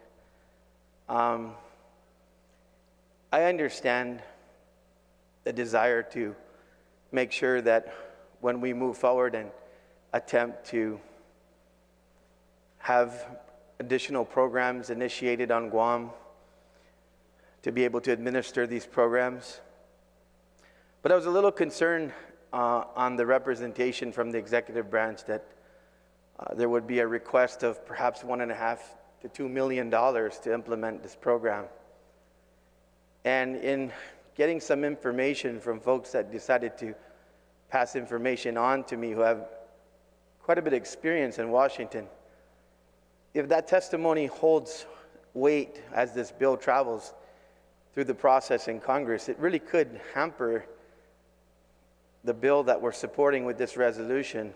I understand the desire to make sure that when we move forward and attempt to have additional programs initiated on Guam, to be able to administer these programs. But I was a little concerned on the representation from the executive branch that there would be a request of perhaps $1.5 to $2 million to implement this program. And in getting some information from folks that decided to pass information on to me who have quite a bit of experience in Washington, if that testimony holds weight as this bill travels through the process in Congress, it really could hamper the bill that we're supporting with this resolution.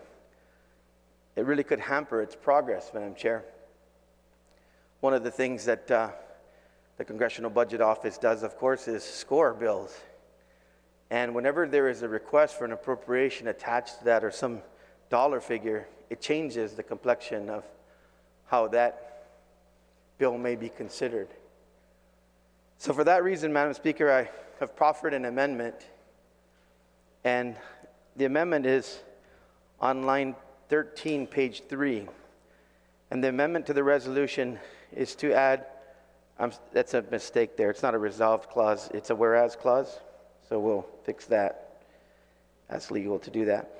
It really could hamper its progress, Madam Chair. One of the things that the Congressional Budget Office does, of course, is score bills. And whenever there is a request for an appropriation attached to that or some dollar figure, it changes the complexion of how that bill may be considered. So for that reason, Madam Speaker, I have proffered an amendment, and the amendment is on line 13, page 3. And the amendment to the resolution is to add, that's a mistake there, it's not a resolved clause, it's a whereas clause, so we'll fix that. That's legal to do that.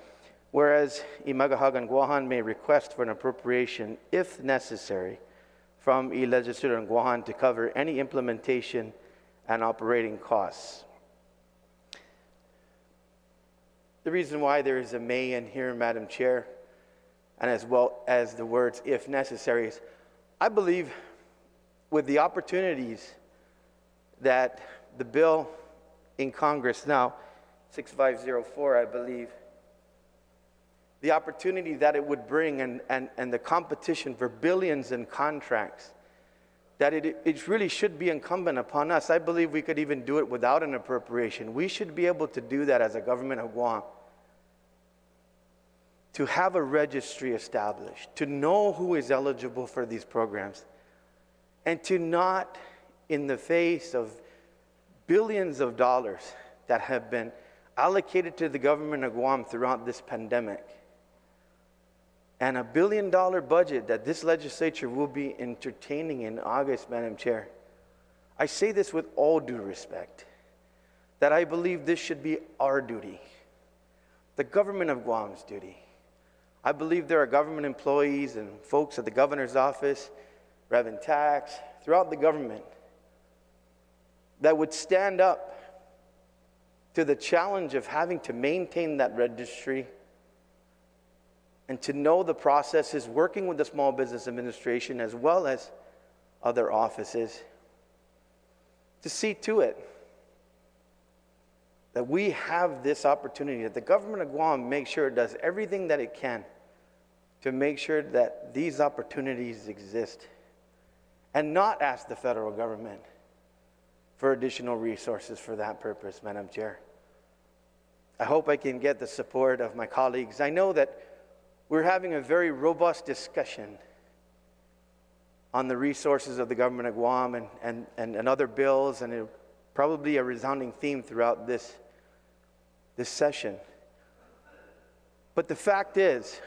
Whereas Imagahagan Guahan may request for an appropriation, if necessary, from a legislature in Guahan to cover any implementation and operating costs. The reason why there is a may in here, Madam Chair, and as well as the words if necessary, is I believe with the opportunities that the bill in Congress now, 6504, I believe, the opportunity that it would bring and the competition for billions in contracts, that it really should be incumbent upon us. I believe we could even do it without an appropriation. We should be able to do that as a government of Guam. To have a registry established, to know who is eligible for these programs, and to not, in the face of billions of dollars that have been allocated to the government of Guam throughout this pandemic, and a $1 billion budget that this legislature will be entertaining in August, Madam Chair. I say this with all due respect, that I believe this should be our duty, the government of Guam's duty. I believe there are government employees and folks at the governor's office, Reverend Tax, throughout the government that would stand up to the challenge of having to maintain that registry and to know the processes, working with the Small Business Administration as well as other offices, to see to it that we have this opportunity, that the government of Guam makes sure it does everything that it can to make sure that these opportunities exist, and not ask the federal government for additional resources for that purpose, Madam Chair. I hope I can get the support of my colleagues. I know that we're having a very robust discussion on the resources of the government of Guam and other bills, and probably a resounding theme throughout this session. But the fact is,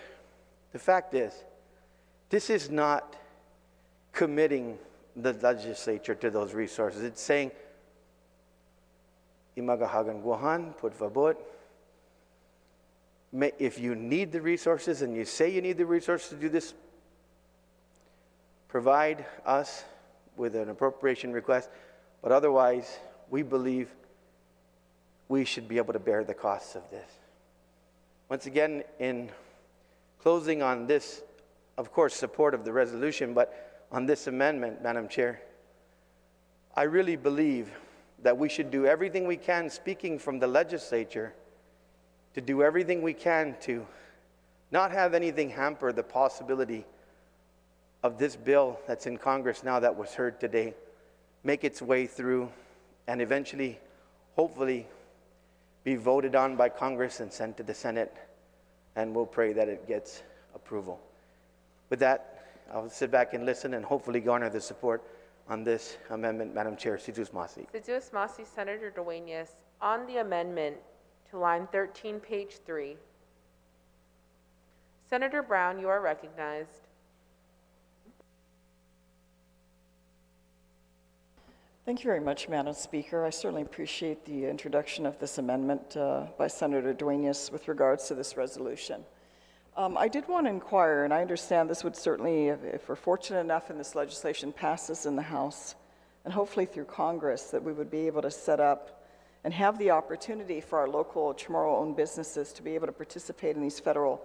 this is not committing the legislature to those resources. It's saying, Imagahagan Guahan, por favor, if you need the resources and you say you need the resources to do this, provide us with an appropriation request, but otherwise, we believe we should be able to bear the costs of this. Once again, in closing on this, of course, support of the resolution, but on this amendment, Madam Chair, I really believe that we should do everything we can, speaking from the legislature, to do everything we can to not have anything hamper the possibility of this bill that's in Congress now that was heard today, make its way through, and eventually, hopefully, be voted on by Congress and sent to the Senate, and we'll pray that it gets approval. With that, I'll sit back and listen and hopefully garner the support on this amendment, Madam Chair. Sidus Masi. Sidus Masi, Senator Duenas, on the amendment to line 13, page 3. Senator Brown, you are recognized. Thank you very much, Madam Speaker. I certainly appreciate the introduction of this amendment by Senator Duenas with regards to this resolution. I did want to inquire, and I understand this would certainly, if we're fortunate enough and this legislation passes in the House, and hopefully through Congress, that we would be able to set up and have the opportunity for our local Chamorro-owned businesses to be able to participate in these federal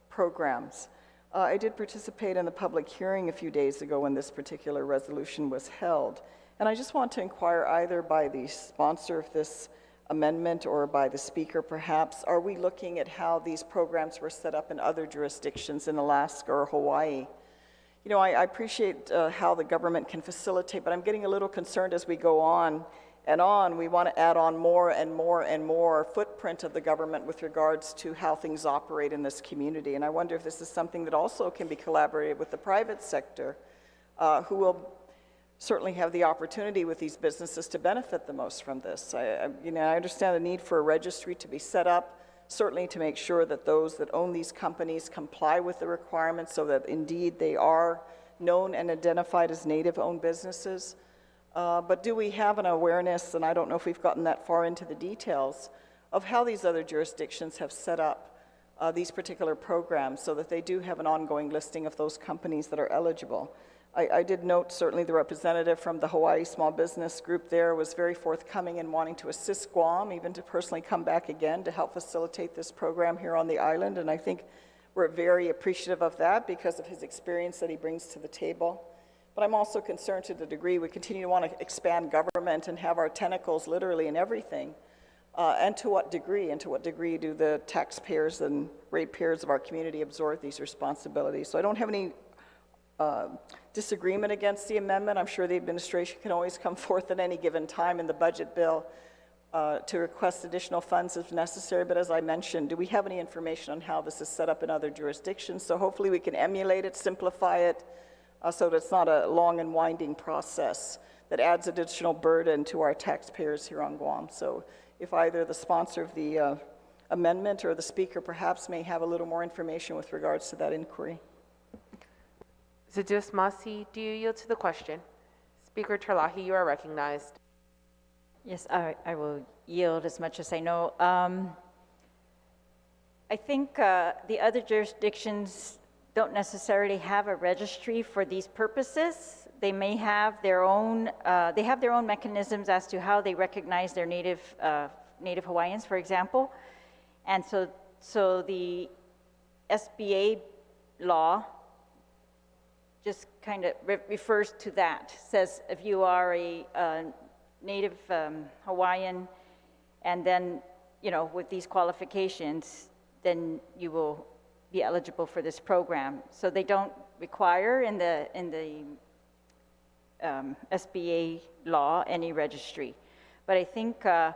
programs. I did participate in the public hearing a few days ago when this particular resolution was held, and I just want to inquire either by the sponsor of this amendment or by the speaker perhaps, are we looking at how these programs were set up in other jurisdictions in Alaska or Hawaii? You know, I appreciate how the government can facilitate, but I'm getting a little concerned as we go on and on. We want to add on more and more and more footprint of the government with regards to how things operate in this community. And I wonder if this is something that also can be collaborated with the private sector, who will certainly have the opportunity with these businesses to benefit the most from this. I understand the need for a registry to be set up, certainly to make sure that those that own these companies comply with the requirements so that indeed they are known and identified as Native-owned businesses. But do we have an awareness, and I don't know if we've gotten that far into the details, of how these other jurisdictions have set up these particular programs so that they do have an ongoing listing of those companies that are eligible. I did note certainly the representative from the Hawaii Small Business Group there was very forthcoming in wanting to assist Guam, even to personally come back again to help facilitate this program here on the island. And I think we're very appreciative of that because of his experience that he brings to the table. But I'm also concerned to the degree we continue to want to expand government and have our tentacles literally in everything. And to what degree? And to what degree do the taxpayers and ratepayers of our community absorb these responsibilities? So I don't have any disagreement against the amendment. I'm sure the administration can always come forth at any given time in the budget bill to request additional funds if necessary. But as I mentioned, do we have any information on how this is set up in other jurisdictions? So hopefully we can emulate it, simplify it, so that it's not a long and winding process that adds additional burden to our taxpayers here on Guam. So if either the sponsor of the amendment or the speaker perhaps may have a little more information with regards to that inquiry. Zedus Masi, do you yield to the question? Speaker Terlahi, you are recognized. Yes, I will yield as much as I know. I think the other jurisdictions don't necessarily have a registry for these purposes. They may have their own, mechanisms as to how they recognize their Native Hawaiians, for example. And so the SBA law just kind of refers to that, says if you are a Native Hawaiian and then, with these qualifications, then you will be eligible for this program. So they don't require in the SBA law any registry. But I think the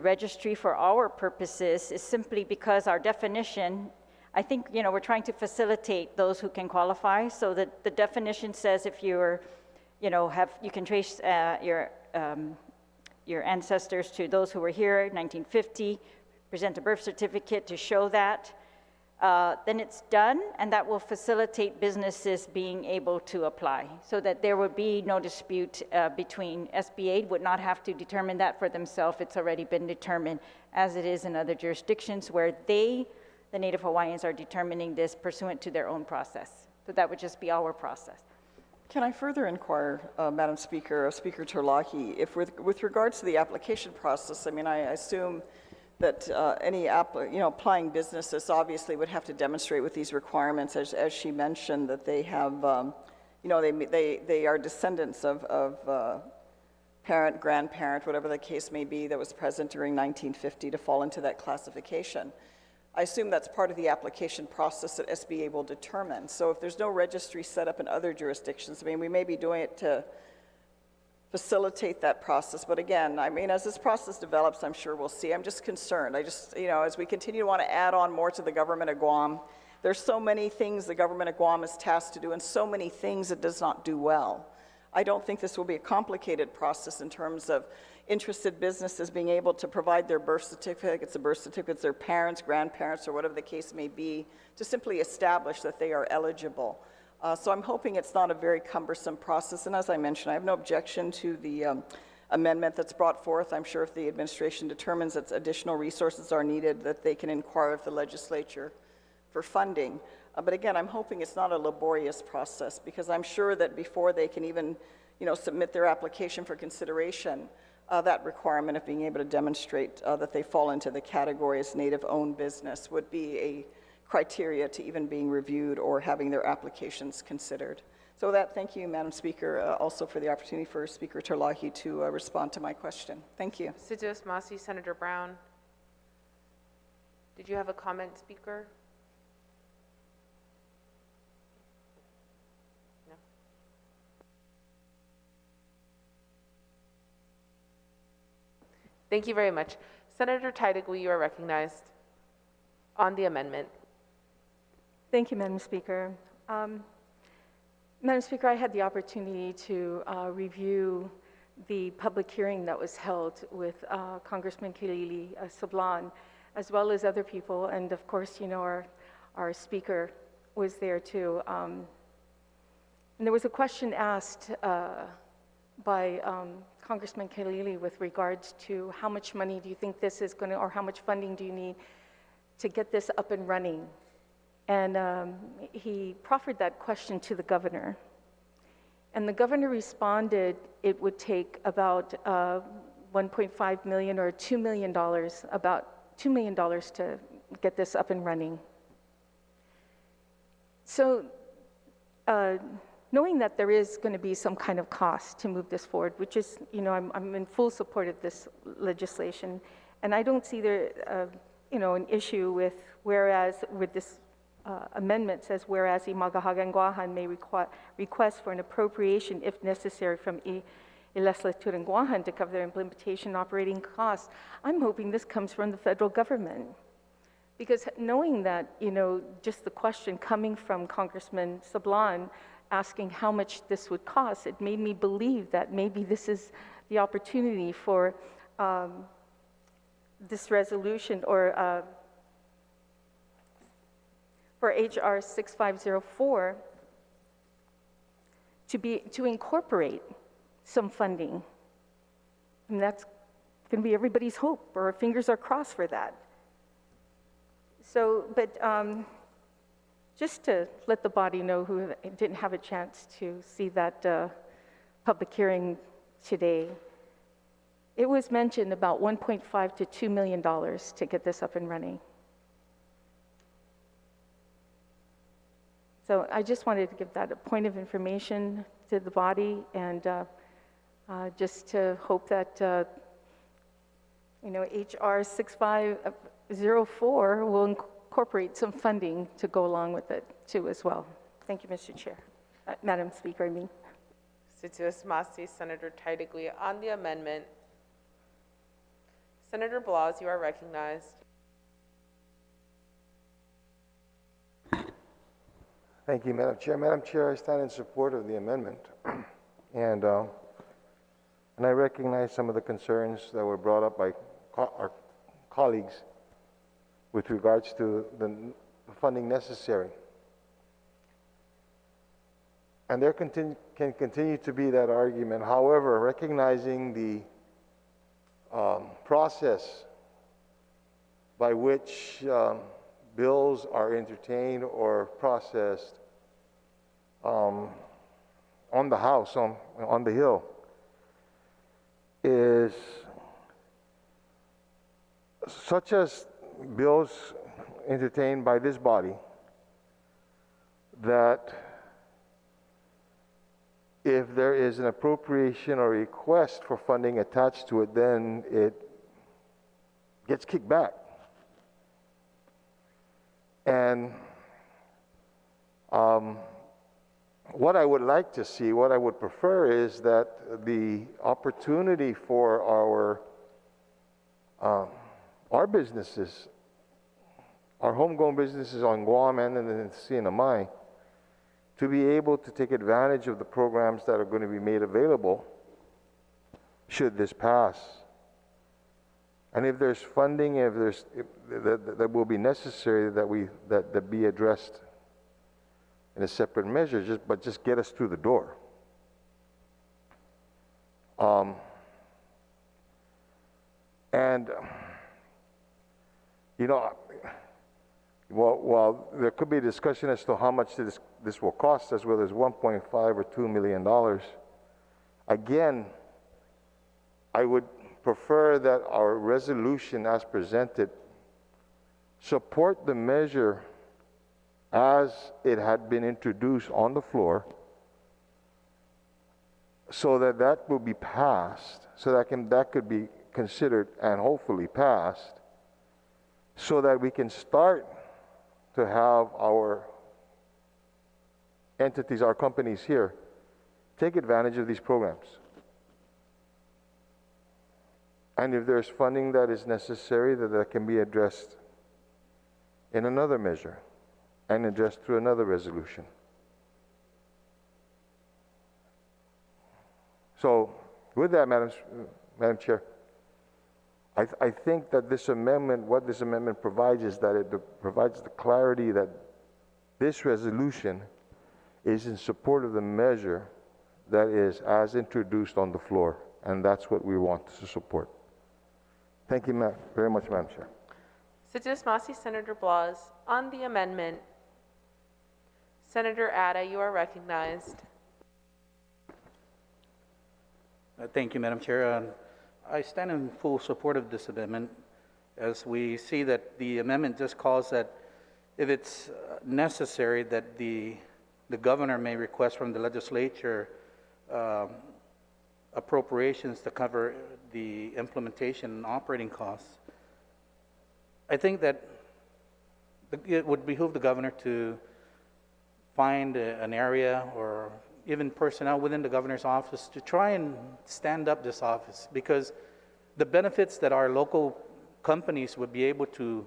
registry for our purposes is simply because our definition, I think, we're trying to facilitate those who can qualify, so that the definition says if you're, you can trace your ancestors to those who were here in 1950, present a birth certificate to show that, then it's done, and that will facilitate businesses being able to apply, so that there would be no dispute between SBA would not have to determine that for themselves. It's already been determined, as it is in other jurisdictions where the Native Hawaiians are determining this pursuant to their own process. So that would just be our process. Can I further inquire, Madam Speaker, Speaker Terlahi, if with regards to the application process, I assume that any applying businesses obviously would have to demonstrate with these requirements, as she mentioned, that they have, they are descendants of parent, grandparent, whatever the case may be, that was present during 1950 to fall into that classification. I assume that's part of the application process that SBA will determine. So if there's no registry set up in other jurisdictions, we may be doing it to facilitate that process. But again, as this process develops, I'm sure we'll see. I'm just concerned. As we continue to want to add on more to the government of Guam, there's so many things the government of Guam is tasked to do and so many things it does not do well. I don't think this will be a complicated process in terms of interested businesses being able to provide their birth certificates, their parents, grandparents, or whatever the case may be, to simply establish that they are eligible. So I'm hoping it's not a very cumbersome process. And as I mentioned, I have no objection to the amendment that's brought forth. I'm sure if the administration determines that additional resources are needed, that they can inquire of the legislature for funding. But again, I'm hoping it's not a laborious process, because I'm sure that before they can even, submit their application for consideration, that requirement of being able to demonstrate that they fall into the category as native-owned business would be a criteria to even being reviewed or having their applications considered. So with that, thank you, Madam Speaker, also for the opportunity for Speaker Terlahi to respond to my question. Thank you. Situus Masi, Senator Brown. Did you have a comment, Speaker? No. Thank you very much. Senator Tydegui, you are recognized on the amendment. Thank you, Madam Speaker. Madam Speaker, I had the opportunity to review the public hearing that was held with Congressman Kilili Sablan, as well as other people, and of course, our speaker was there too. And there was a question asked by Congressman Kilili with regards to how much money do you think this is going to, or how much funding do you need to get this up and running? And he proffered that question to the governor. And the governor responded it would take about $1.5 million or $2 million, about $2 million to get this up and running. So knowing that there is going to be some kind of cost to move this forward, which is, I'm in full support of this legislation, and I don't see there, an issue with this amendment says, whereas Imagahagan may request for an appropriation if necessary from Legislature in Guam to cover their implementation operating costs. I'm hoping this comes from the federal government. Because knowing that, just the question coming from Congressman Sablan asking how much this would cost, it made me believe that maybe this is the opportunity for this resolution or for HR 6504 to incorporate some funding. And that's going to be everybody's hope, or our fingers are crossed for that. So, but just to let the body know who didn't have a chance to see that public hearing today, it was mentioned about $1.5 to $2 million to get this up and running. So I just wanted to give that a point of information to the body, and just to hope that HR 6504 will incorporate some funding to go along with it too as well. Thank you, Mr. Chair. Madam Speaker, I mean. Situus Masi, Senator Tydegui. On the amendment, Senator Blas, you are recognized. Thank you, Madam Chair. Madam Chair, I stand in support of the amendment. And I recognize some of the concerns that were brought up by our colleagues with regards to the funding necessary. And there can continue to be that argument. However, recognizing the process by which bills are entertained or processed on the House, on the Hill, is such as bills entertained by this body that if there is an appropriation or request for funding attached to it, then it gets kicked back. And what I would like to see, what I would prefer is that the opportunity for our businesses, our homegrown businesses on Guam and in the CNMI, to be able to take advantage of the programs that are going to be made available should this pass. And if there's funding, that will be necessary, that be addressed in a separate measure, but just get us through the door. And while there could be discussion as to how much this will cost us, whether it's 1.5 or $2 million, again, I would prefer that our resolution as presented support the measure as it had been introduced on the floor, so that that will be passed, so that could be considered and hopefully passed, so that we can start to have our entities, our companies here, take advantage of these programs. And if there's funding that is necessary, that can be addressed in another measure and addressed through another resolution. So, with that, Madam Chair, I think that this amendment, what this amendment provides is that it provides the clarity that this resolution is in support of the measure that is as introduced on the floor, and that's what we want to support. Thank you very much, Madam Chair. Sejusmasi Senator Blas. On the amendment, Senator Atta, you are recognized. Thank you, Madam Chair. I stand in full support of this amendment, as we see that the amendment just calls that if it's necessary that the governor may request from the legislature appropriations to cover the implementation and operating costs. I think that it would behoove the governor to find an area or even personnel within the governor's office to try and stand up this office, because the benefits that our local companies would be able to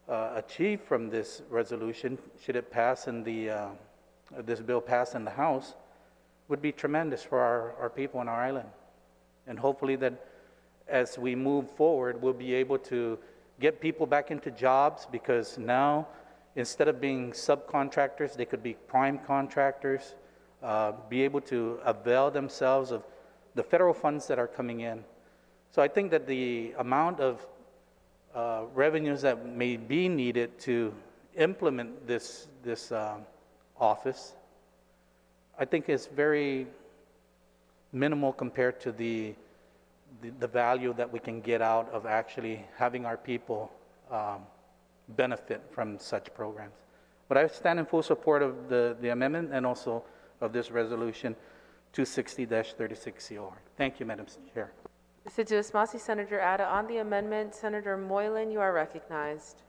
achieve from this resolution, should it pass in this bill pass in the House, would be tremendous for our people on our island. And hopefully that as we move forward, we'll be able to get people back into jobs, because now, instead of being subcontractors, they could be prime contractors, be able to avail themselves of the federal funds that are coming in. So I think that the amount of revenues that may be needed to implement this office, I think is very minimal compared to the value that we can get out of actually having our people benefit from such programs. But I stand in full support of the amendment and also of this resolution 260-36 COR. Thank you, Madam Chair. Sejusmasi Senator Atta. On the amendment, Senator Moylan, you are recognized.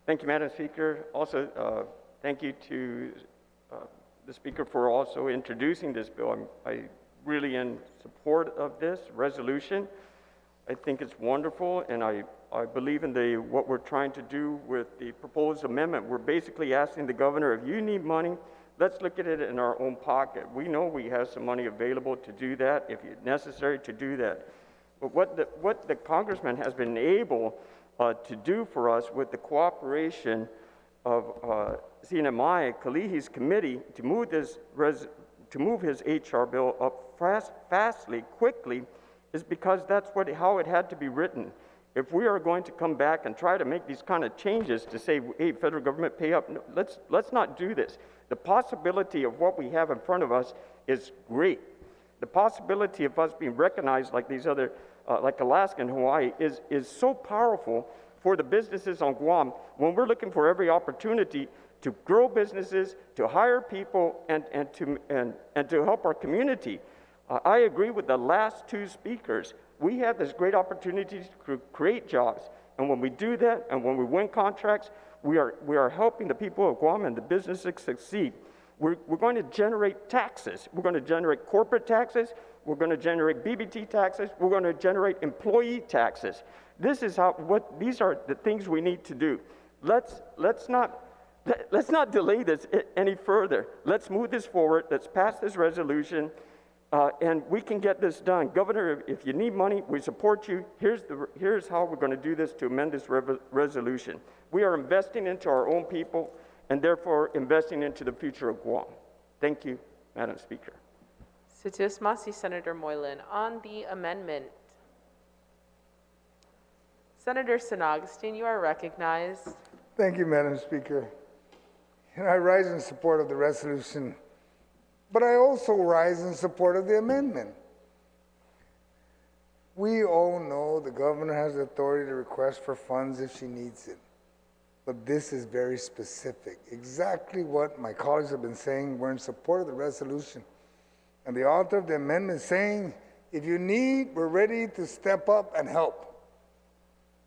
Thank you, Madam Speaker. Also, thank you to the Speaker for also introducing this bill. I really in support of this resolution. I think it's wonderful, and I believe in what we're trying to do with the proposed amendment. We're basically asking the governor, if you need money, let's look at it in our own pocket. We know we have some money available to do that, if it's necessary to do that. But what the congressman has been able to do for us with the cooperation of CNMI, Kalihi's committee, to move his HR bill up fastly, quickly, is because that's how it had to be written. If we are going to come back and try to make these kind of changes to say, hey, federal government, pay up, no, let's not do this. The possibility of what we have in front of us is great. The possibility of us being recognized like these other, like Alaska and Hawaii, is so powerful for the businesses on Guam when we're looking for every opportunity to grow businesses, to hire people, and to help our community. I agree with the last two speakers. We have this great opportunity to create jobs. And when we do that, and when we win contracts, we are helping the people of Guam and the businesses succeed. We're going to generate taxes. We're going to generate corporate taxes. We're going to generate BBT taxes. We're going to generate employee taxes. These are the things we need to do. Let's not delay this any further. Let's move this forward. Let's pass this resolution. And we can get this done. Governor, if you need money, we support you. Here's how we're going to do this to amend this resolution. We are investing into our own people and therefore investing into the future of Guam. Thank you, Madam Speaker. Sejusmasi Senator Moylan. On the amendment, Senator San Augustine, you are recognized. Thank you, Madam Speaker. And I rise in support of the resolution, but I also rise in support of the amendment. We all know the governor has the authority to request for funds if she needs it. But this is very specific. Exactly what my colleagues have been saying. We're in support of the resolution. And the author of the amendment saying, if you need, we're ready to step up and help.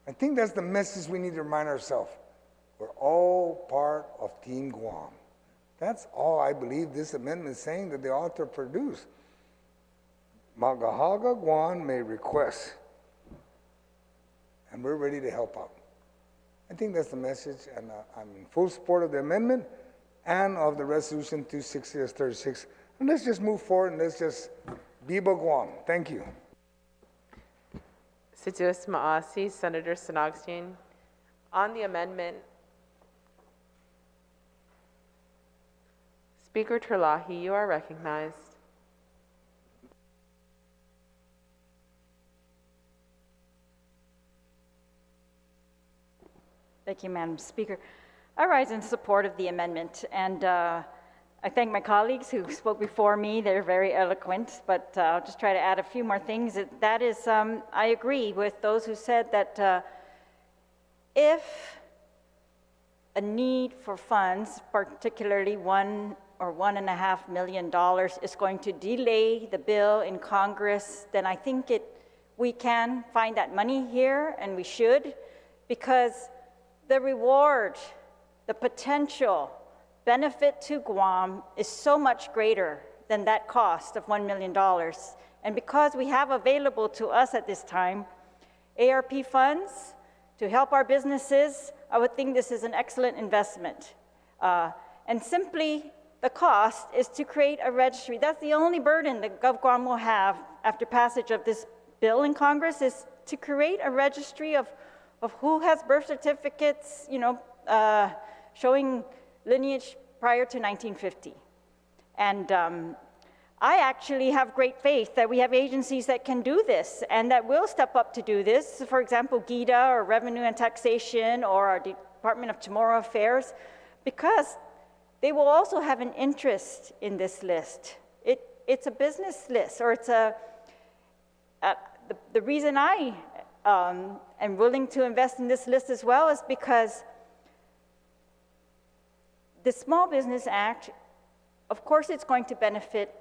I think that's the message we need to remind ourselves. We're all part of Team Guam. That's all I believe this amendment is saying that the author produced. Magahaga Guam may request, and we're ready to help out. I think that's the message, and I'm in full support of the amendment and of the resolution 260-36. And let's just move forward and let's just Biba Guam. Thank you. Situus Maasi, Senator San Augustine. On the amendment, Speaker Terlahi, you are recognized. Thank you, Madam Speaker. I rise in support of the amendment, and I thank my colleagues who spoke before me. They're very eloquent, but I'll just try to add a few more things. That is, I agree with those who said that if a need for funds, particularly $1 or $1.5 million, is going to delay the bill in Congress, then I think we can find that money here, and we should, because the reward, the potential benefit to Guam is so much greater than that cost of $1 million. And because we have available to us at this time ARP funds to help our businesses, I would think this is an excellent investment. And simply, the cost is to create a registry. That's the only burden that GovGuam will have after passage of this bill in Congress, is to create a registry of who has birth certificates, showing lineage prior to 1950. And I actually have great faith that we have agencies that can do this and that will step up to do this. For example, GIDA, or Revenue and Taxation, or our Department of Chamorro Affairs, because they will also have an interest in this list. It's a business list, or it's the reason I am willing to invest in this list as well is because the Small Business Act, of course, it's going to benefit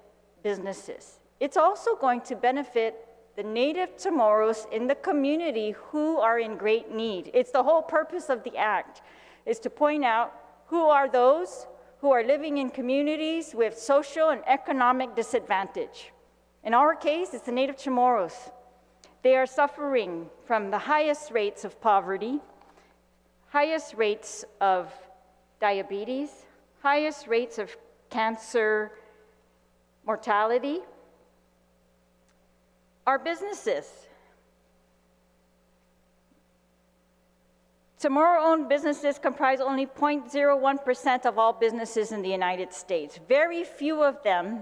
businesses. It's also going to benefit the Native Chamorros in the community who are in great need. It's the whole purpose of the act, is to point out who are those who are living in communities with social and economic disadvantage. In our case, it's the Native Chamorros. They are suffering from the highest rates of poverty, highest rates of diabetes, highest rates of cancer mortality. Our businesses. Chamorro-owned businesses comprise only 0.01% of all businesses in the United States. Very few of them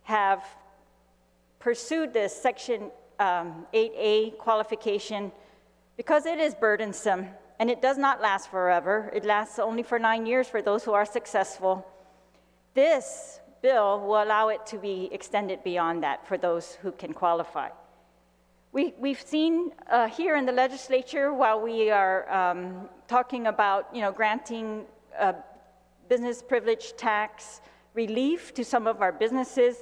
have pursued this Section 8A qualification because it is burdensome and it does not last forever. It lasts only for 9 years for those who are successful. This bill will allow it to be extended beyond that for those who can qualify. We've seen here in the legislature, while we are talking about granting business privilege tax relief to some of our businesses,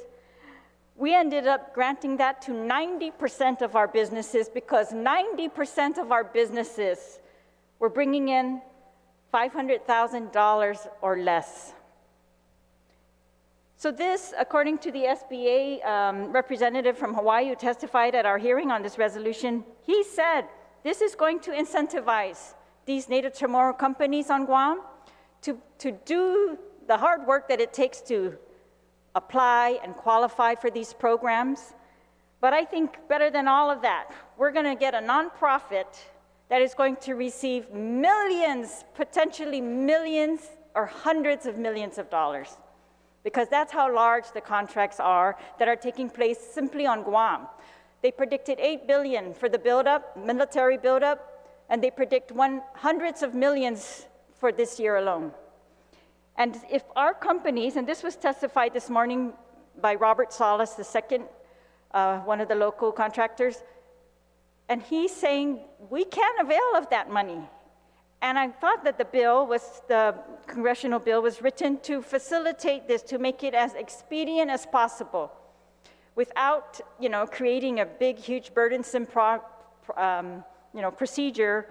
we ended up granting that to 90% of our businesses because 90% of our businesses were bringing in $500,000 or less. So this, according to the SBA representative from Hawaii who testified at our hearing on this resolution, he said this is going to incentivize these Native Chamorro companies on Guam to do the hard work that it takes to apply and qualify for these programs. But I think better than all of that, we're going to get a nonprofit that is going to receive millions, potentially millions or hundreds of millions of dollars, because that's how large the contracts are that are taking place simply on Guam. They predicted $8 billion for the buildup, military buildup, and they predict hundreds of millions for this year alone. And if our companies, and this was testified this morning by Robert Salas, the second, one of the local contractors, and he's saying we can't avail of that money. And I thought that the congressional bill was written to facilitate this, to make it as expedient as possible, without, creating a big, huge, burdensome procedure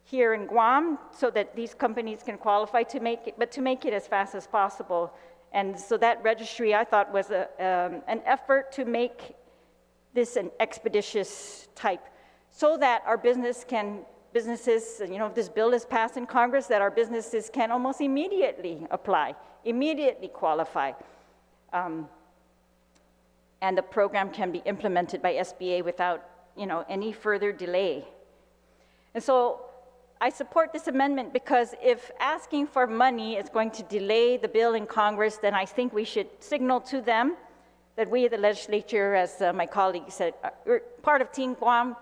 here in Guam, so that these companies can qualify to make it as fast as possible. And so that registry, I thought, was an effort to make this an expeditious type, so that our businesses, if this bill is passed in Congress, that our businesses can almost immediately apply, immediately qualify. And the program can be implemented by SBA without, any further delay. And so I support this amendment, because if asking for money is going to delay the bill in Congress, then I think we should signal to them that we, the legislature, as my colleague said, we're part of Team Guam.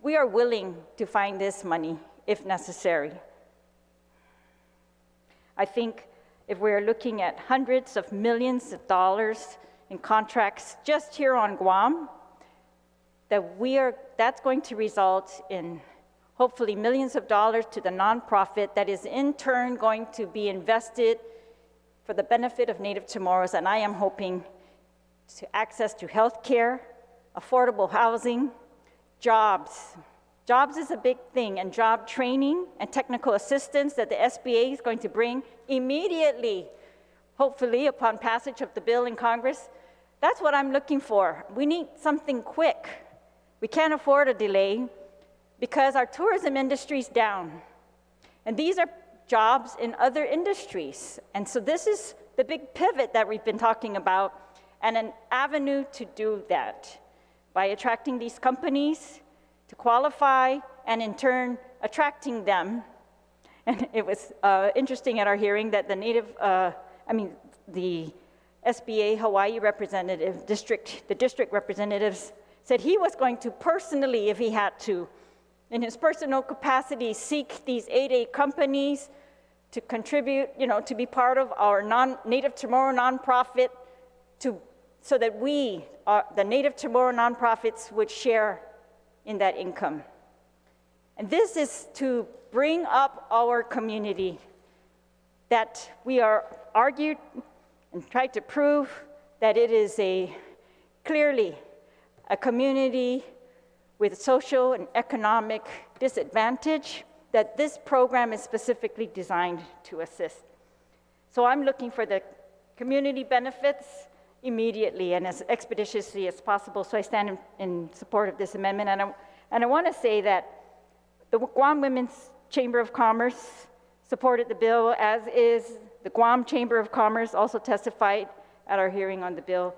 We are willing to find this money if necessary. I think if we're looking at hundreds of millions of dollars in contracts just here on Guam, that's going to result in hopefully millions of dollars to the nonprofit that is in turn going to be invested for the benefit of Native Chamorros, and I am hoping to access to health care, affordable housing, jobs. Jobs is a big thing, and job training and technical assistance that the SBA is going to bring immediately, hopefully upon passage of the bill in Congress. That's what I'm looking for. We need something quick. We can't afford a delay, because our tourism industry is down. And these are jobs in other industries. And so this is the big pivot that we've been talking about, and an avenue to do that by attracting these companies to qualify, and in turn attracting them. And it was interesting at our hearing that the SBA Hawaii representative, the district representatives, said he was going to personally, if he had to, in his personal capacity, seek these 8A companies to contribute, to be part of our Native Chamorro nonprofit, so that we, the Native Chamorro nonprofits, would share in that income. And this is to bring up our community, that we are argued and tried to prove that it is clearly a community with social and economic disadvantage, that this program is specifically designed to assist. So I'm looking for the community benefits immediately and as expeditiously as possible. So I stand in support of this amendment. And I want to say that the Guam Women's Chamber of Commerce supported the bill, as is the Guam Chamber of Commerce, also testified at our hearing on the bill,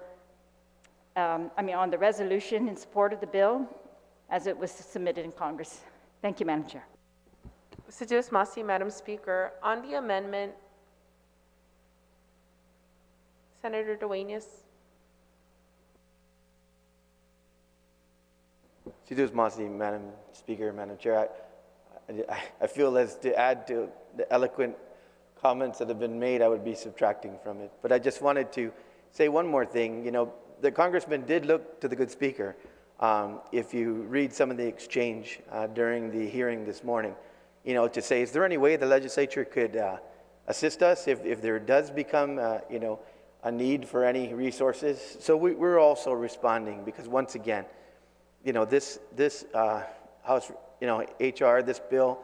on the resolution in support of the bill as it was submitted in Congress. Thank you, Madam Chair. Sedus Masi, Madam Speaker. On the amendment, Senator Duenas. Sedus Masi, Madam Speaker, Madam Chair. I feel as to add to the eloquent comments that have been made, I would be subtracting from it. But I just wanted to say one more thing. The congressman did look to the good speaker. If you read some of the exchange during the hearing this morning, to say, is there any way the legislature could assist us if there does become, a need for any resources? So we're also responding, because once again, this House, HR, this bill,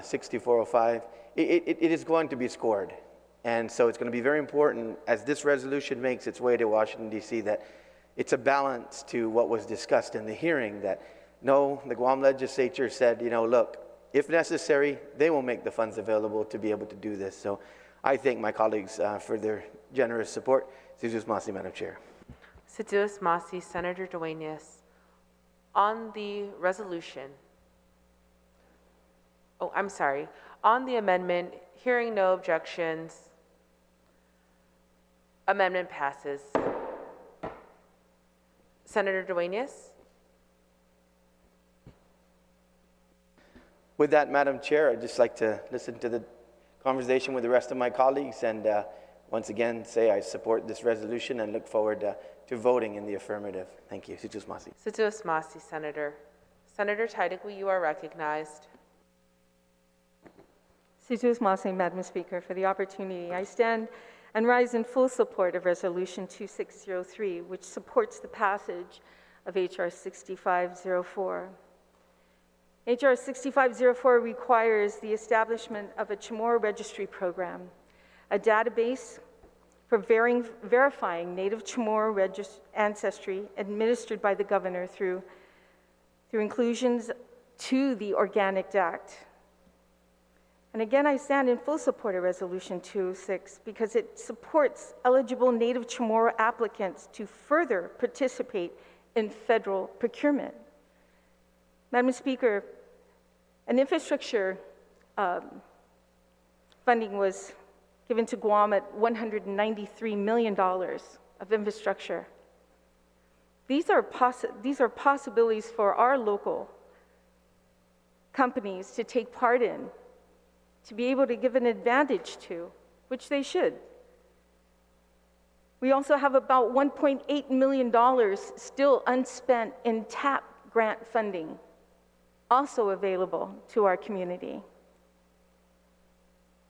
6405, it is going to be scored. And so it's going to be very important, as this resolution makes its way to Washington, D.C., that it's a balance to what was discussed in the hearing, that no, the Guam Legislature said, look, if necessary, they will make the funds available to be able to do this. So I thank my colleagues for their generous support. Sedus Masi, Madam Chair. Sedus Masi, Senator Duenas. On the resolution, on the amendment, hearing no objections, amendment passes. Senator Duenas. With that, Madam Chair, I'd just like to listen to the conversation with the rest of my colleagues and once again say I support this resolution and look forward to voting in the affirmative. Thank you. Situus Masi. Situus Masi, Senator. Senator Taitigui, you are recognized. Situus Masi, Madam Speaker, for the opportunity. I stand and rise in full support of Resolution 2603, which supports the passage of H.R. 6504. H.R. 6504 requires the establishment of a Chamorro registry program, a database for verifying Native Chamorro ancestry administered by the governor through inclusions to the Organic Act. And again, I stand in full support of Resolution 206 because it supports eligible Native Chamorro applicants to further participate in federal procurement. Madam Speaker, an infrastructure funding was given to Guam at $193 million of infrastructure. These are possibilities for our local companies to take part in, to be able to give an advantage to, which they should. We also have about $1.8 million still unspent in TAP grant funding, also available to our community.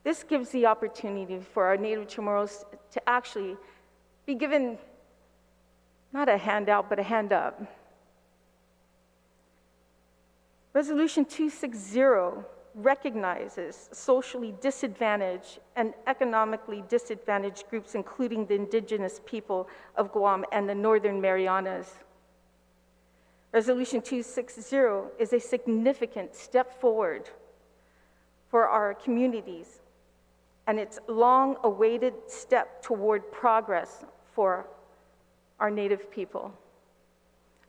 This gives the opportunity for our Native Chamorros to actually be given not a handout, but a hand up. Resolution 260 recognizes socially disadvantaged and economically disadvantaged groups, including the indigenous people of Guam and the Northern Marianas. Resolution 260 is a significant step forward for our communities, and it's a long-awaited step toward progress for our Native people.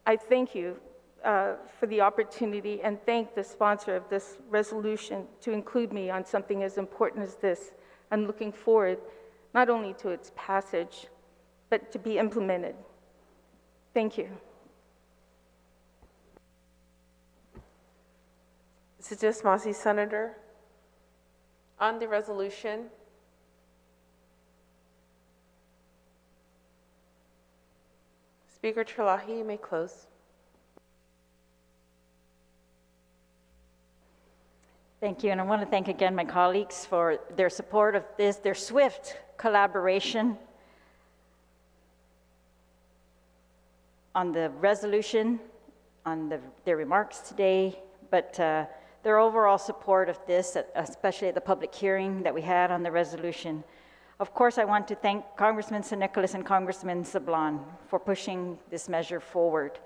I thank you for the opportunity and thank the sponsor of this resolution to include me on something as important as this. I'm looking forward not only to its passage, but to be implemented. Thank you. Situus Masi, Senator. On the resolution, Speaker Terlahi, you may close. Thank you, and I want to thank again my colleagues for their support of this, their swift collaboration on the resolution, on their remarks today, but their overall support of this, especially at the public hearing that we had on the resolution. Of course, I want to thank Congressman San Nicolas and Congressman Sablan for pushing this measure forward.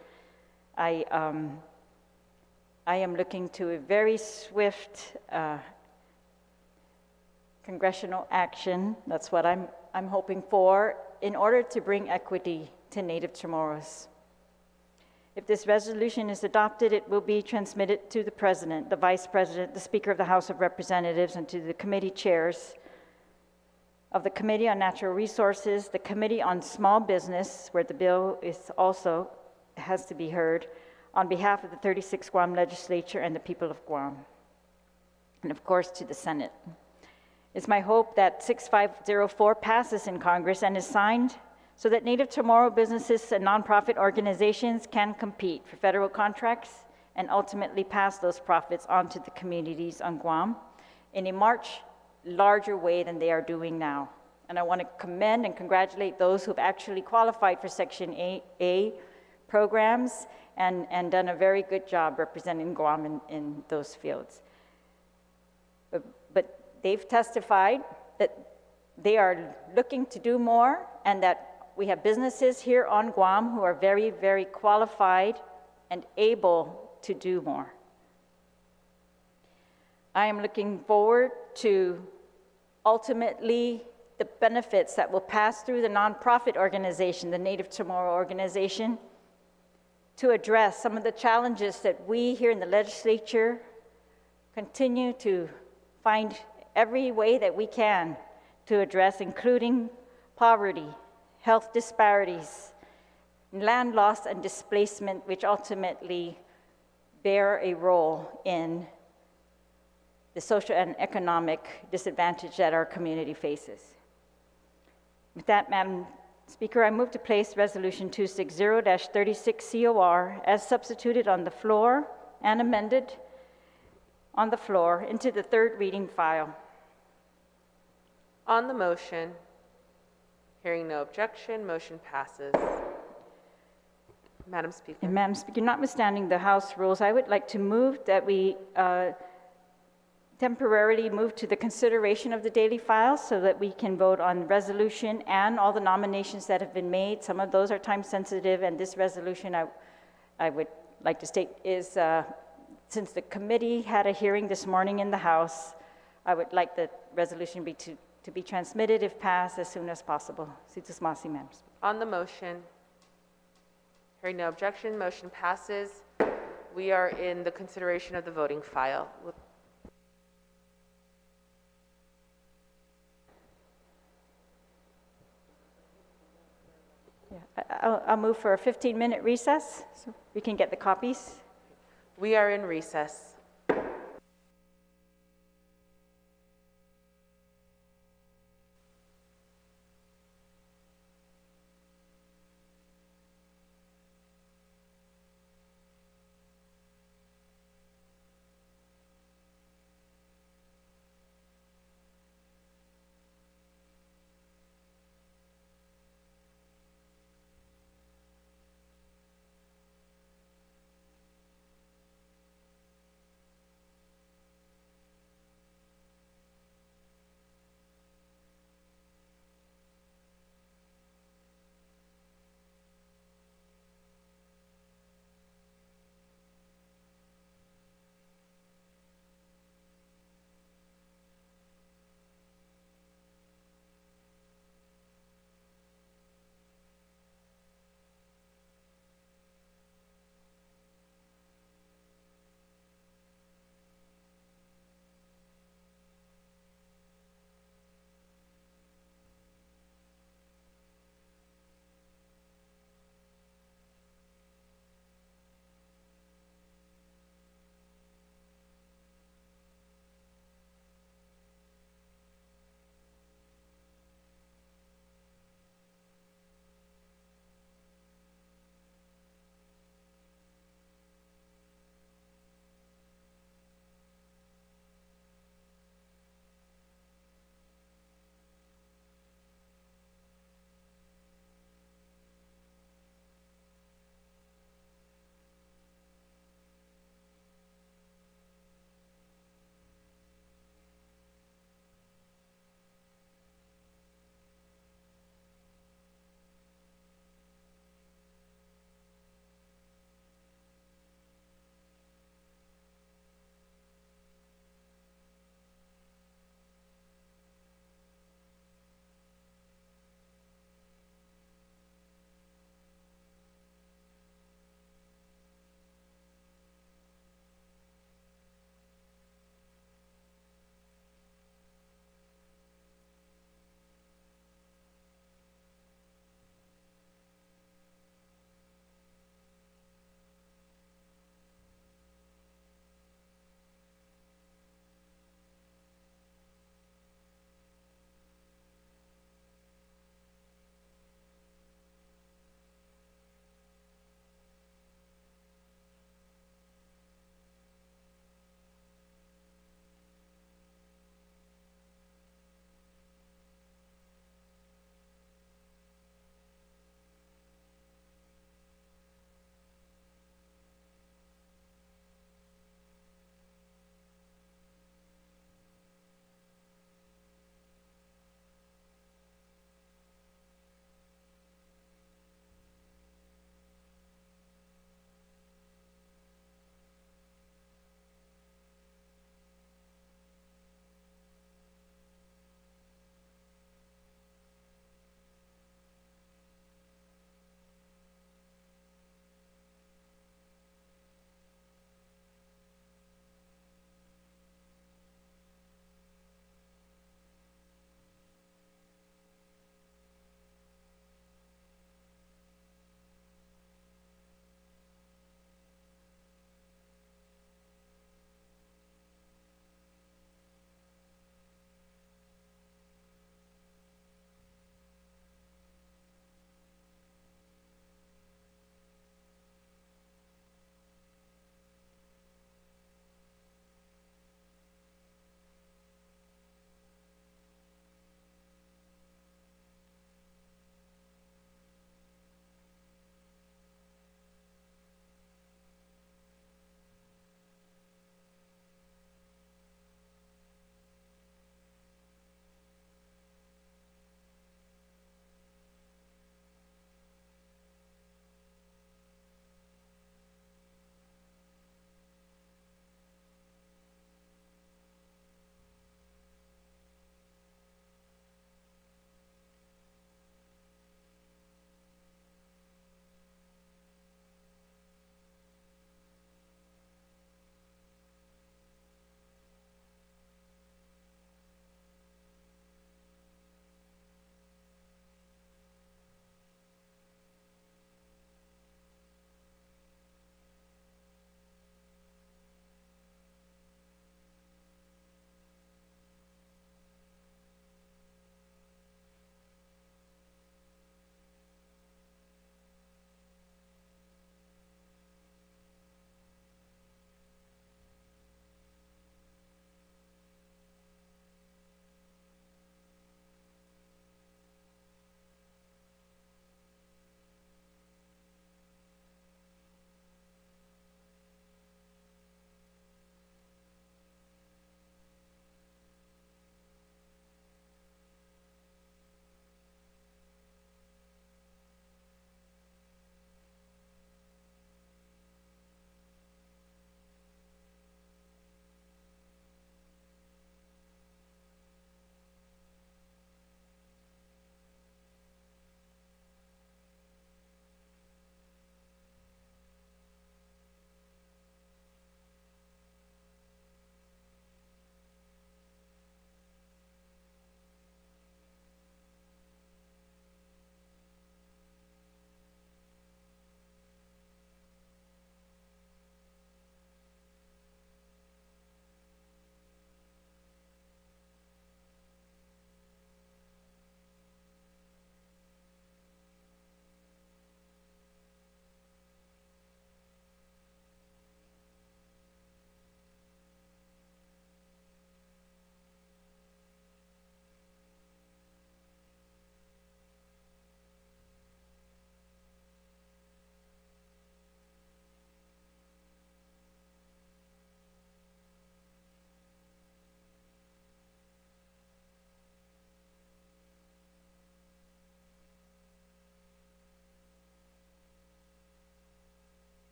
I am looking to a very swift congressional action. That's what I'm hoping for in order to bring equity to Native Chamorros. If this resolution is adopted, it will be transmitted to the President, the Vice President, the Speaker of the House of Representatives, and to the committee chairs of the Committee on Natural Resources, the Committee on Small Business, where the bill is also has to be heard, on behalf of the 36th Guam Legislature and the people of Guam, and of course to the Senate. It's my hope that 6504 passes in Congress and is signed so that Native Chamorro businesses and nonprofit organizations can compete for federal contracts and ultimately pass those profits on to the communities on Guam in a much larger way than they are doing now. And I want to commend and congratulate those who've actually qualified for Section 8A programs and done a very good job representing Guam in those fields. But they've testified that they are looking to do more and that we have businesses here on Guam who are very, very qualified and able to do more. I am looking forward to ultimately the benefits that will pass through the nonprofit organization, the Native Chamorro organization, to address some of the challenges that we here in the legislature continue to find every way that we can to address, including poverty, health disparities, land loss and displacement, which ultimately bear a role in the social and economic disadvantage that our community faces. With that, Madam Speaker, I move to place Resolution 260-36 COR as substituted on the floor and amended on the floor into the third reading file. On the motion, hearing no objection, motion passes. Madam Speaker. And Madam Speaker, notwithstanding the House rules, I would like to move that we temporarily move to the consideration of the daily files so that we can vote on resolution and all the nominations that have been made. Some of those are time sensitive, and this resolution I would like to state is, since the committee had a hearing this morning in the House, I would like the resolution to be transmitted, if passed, as soon as possible. Situs Masi, Madam Speaker. On the motion, hearing no objection, motion passes. We are in the consideration of the voting file. I'll move for a 15-minute recess so we can get the copies. We are in recess.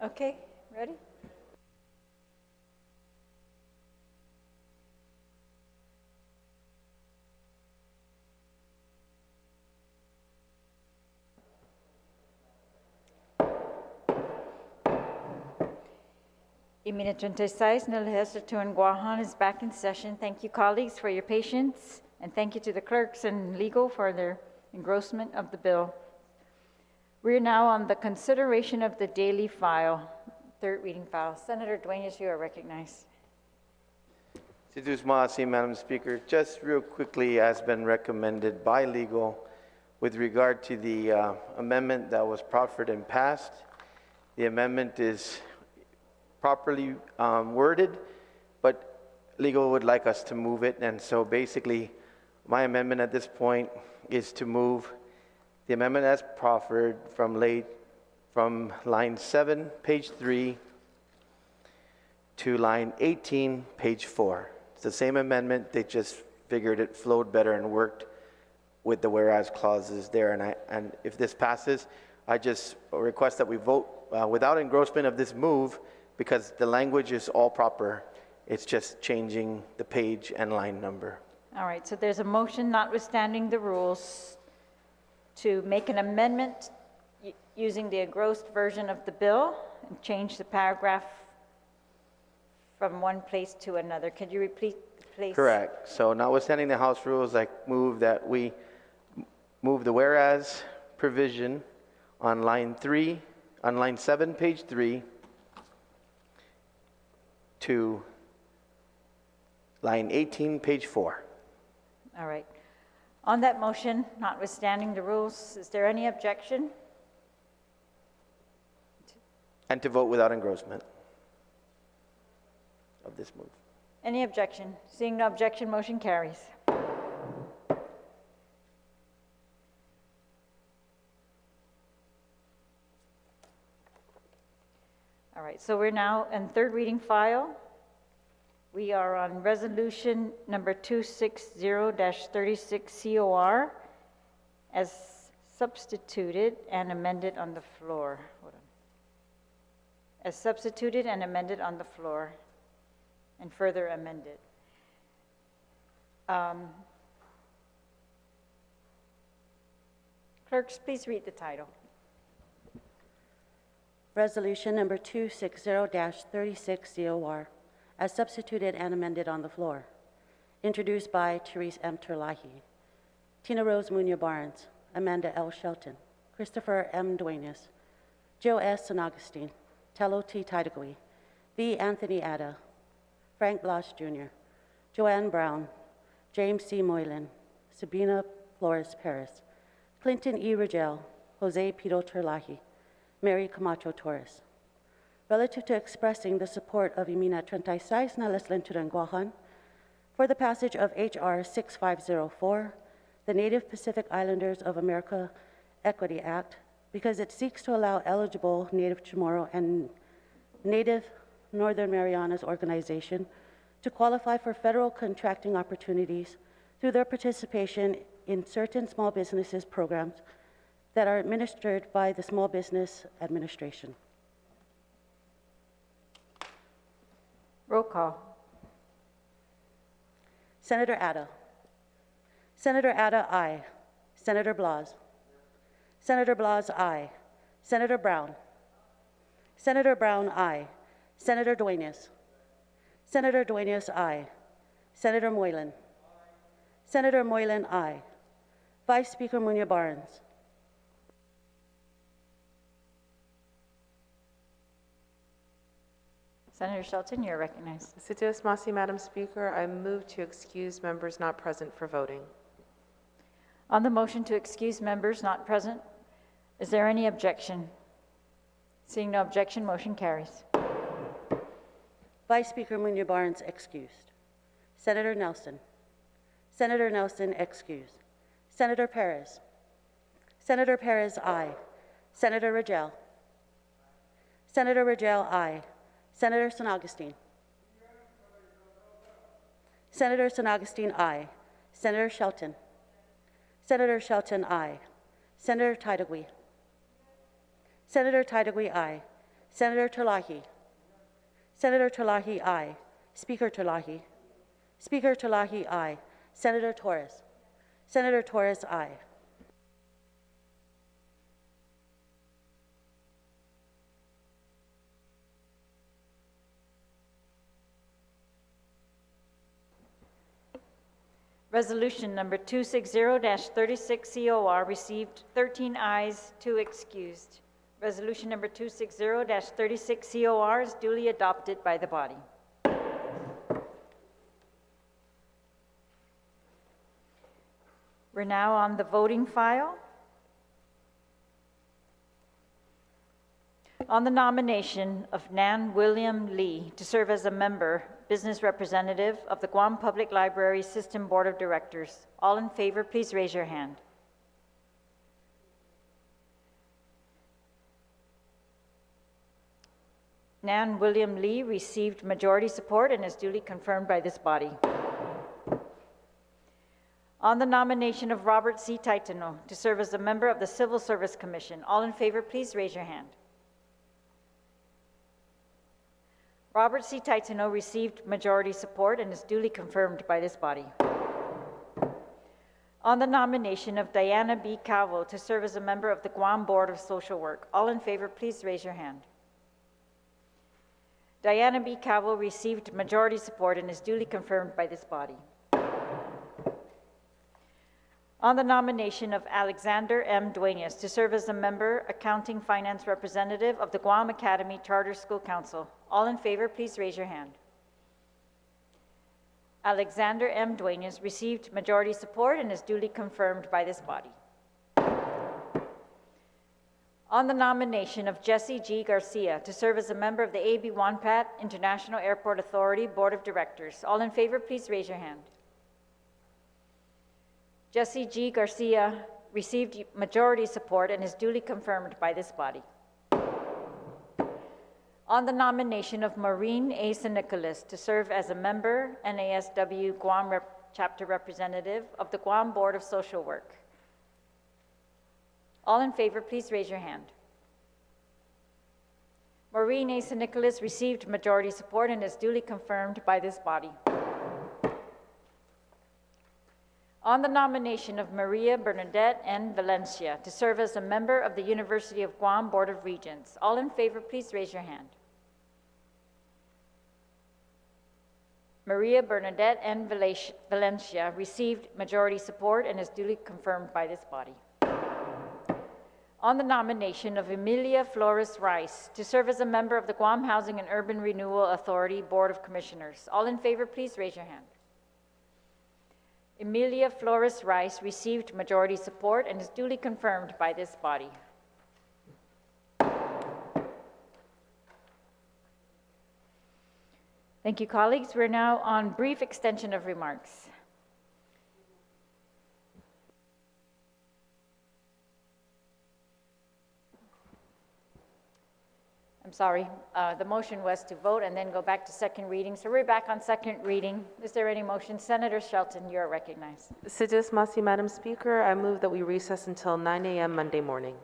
Okay, ready? Minute 26, the legislature in Guam is back in session. Thank you, colleagues, for your patience, and thank you to the clerks and legal for their engrossment of the bill. We're now on the consideration of the daily file, third reading file. Senator Duenas, you are recognized. Sidus Maasi, Madam Speaker, just real quickly, as been recommended by legal, with regard to the amendment that was proffered and passed, the amendment is properly worded, but legal would like us to move it, and so basically my amendment at this point is to move the amendment as proffered from line 7, page 3, to line 18, page 4. It's the same amendment, they just figured it flowed better and worked with the whereas clauses there, and if this passes, I just request that we vote without engrossment of this move, because the language is all proper. It's just changing the page and line number. All right, so there's a motion notwithstanding the rules to make an amendment using the engrossed version of the bill and change the paragraph from one place to another. Could you repeat, please? Correct. So notwithstanding the House rules, I move that we move the whereas provision on line 7, page 3, to line 18, page 4. All right. On that motion, notwithstanding the rules, is there any objection? And to vote without engrossment of this move. Any objection? Seeing no objection, motion carries. All right, so we're now in third reading file. We are on resolution number 260-36 COR as substituted and amended on the floor. Hold on. As substituted and amended on the floor and further amended. Clerks, please read the title. Resolution number 260-36 COR, as substituted and amended on the floor. Introduced by Therese M. Terlahi, Tina Rose Munoz Barnes, Amanda L. Shelton, Christopher M. Duenas, Joe S. San Agustin, Tello T. Taitagui, V. Anthony Atta, Frank Blas Jr., Joanne Brown, James C. Moylan, Sabina Flores Perez, Clinton E. Rigel, Jose Pito Terlahi, Mary Camacho Torres. Relative to expressing the support of Imina 36 na legislatura en Guahan for the passage of H.R. 6504, the Native Pacific Islanders of America Equity Act, because it seeks to allow eligible Native Chamorro and Native Northern Marianas organization to qualify for federal contracting opportunities through their participation in certain small businesses programs that are administered by the Small Business Administration. Roll call. Senator Atta. Senator Atta, aye. Senator Blas. Senator Blas, aye. Senator Brown. Senator Brown, aye. Senator Duenas. Senator Duenas, aye. Senator Moylan. Senator Moylan, aye. Vice Speaker Munoz Barnes. Senator Shelton, you're recognized. Sidus Maasi, Madam Speaker, I move to excuse members not present for voting. On the motion to excuse members not present, is there any objection? Seeing no objection, motion carries. Vice Speaker Munoz Barnes excused. Senator Nelson. Senator Nelson excused. Senator Perez. Senator Perez, aye. Senator Rigel. Senator Rigel, aye. Senator San Agustin. Senator San Agustin, aye. Senator Shelton. Senator Shelton, aye. Senator Taitagui. Senator Taitagui, aye. Senator Terlahi. Senator Terlahi, aye. Speaker Terlahi. Speaker Terlahi, aye. Senator Torres. Senator Torres, aye. Resolution number 260-36 COR received 13 ayes, 2 excused. Resolution number 260-36 COR is duly adopted by the body. We're now on the voting file. On the nomination of Nan William Lee to serve as a member, business representative of the Guam Public Library System Board of Directors. All in favor, please raise your hand. Nan William Lee received majority support and is duly confirmed by this body. On the nomination of Robert C. Taitano to serve as a member of the Civil Service Commission. All in favor, please raise your hand. Robert C. Taitano received majority support and is duly confirmed by this body. On the nomination of Diana B. Cavo to serve as a member of the Guam Board of Social Work. All in favor, please raise your hand. Diana B. Cavo received majority support and is duly confirmed by this body. On the nomination of Alexander M. Duenas to serve as a member, accounting finance representative of the Guam Academy Charter School Council. All in favor, please raise your hand. Alexander M. Duenas received majority support and is duly confirmed by this body. On the nomination of Jesse G. Garcia to serve as a member of the A.B. Wanpat International Airport Authority Board of Directors. All in favor, please raise your hand. Jesse G. Garcia received majority support and is duly confirmed by this body. On the nomination of Maureen A. Nicholas to serve as a member, NASW Guam Chapter Representative of the Guam Board of Social Work. All in favor, please raise your hand. Maureen A. Nicholas received majority support and is duly confirmed by this body. On the nomination of Maria Bernadette N. Valencia to serve as a member of the University of Guam Board of Regents. All in favor, please raise your hand. Maria Bernadette N. Valencia received majority support and is duly confirmed by this body. On the nomination of Emilia Flores Rice to serve as a member of the Guam Housing and Urban Renewal Authority Board of Commissioners. All in favor, please raise your hand. Emilia Flores Rice received majority support and is duly confirmed by this body. Thank you, colleagues. We're now on brief extension of remarks. I'm sorry, the motion was to vote and then go back to second reading. So we're back on second reading. Is there any motion? Senator Shelton, you're recognized. Sidis Masi, Madam Speaker, I move that we recess until 9 a.m. Monday morning.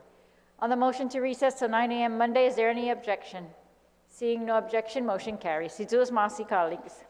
On the motion to recess till 9 a.m. Monday, is there any objection? Seeing no objection, motion carries. Sidus Masi, colleagues.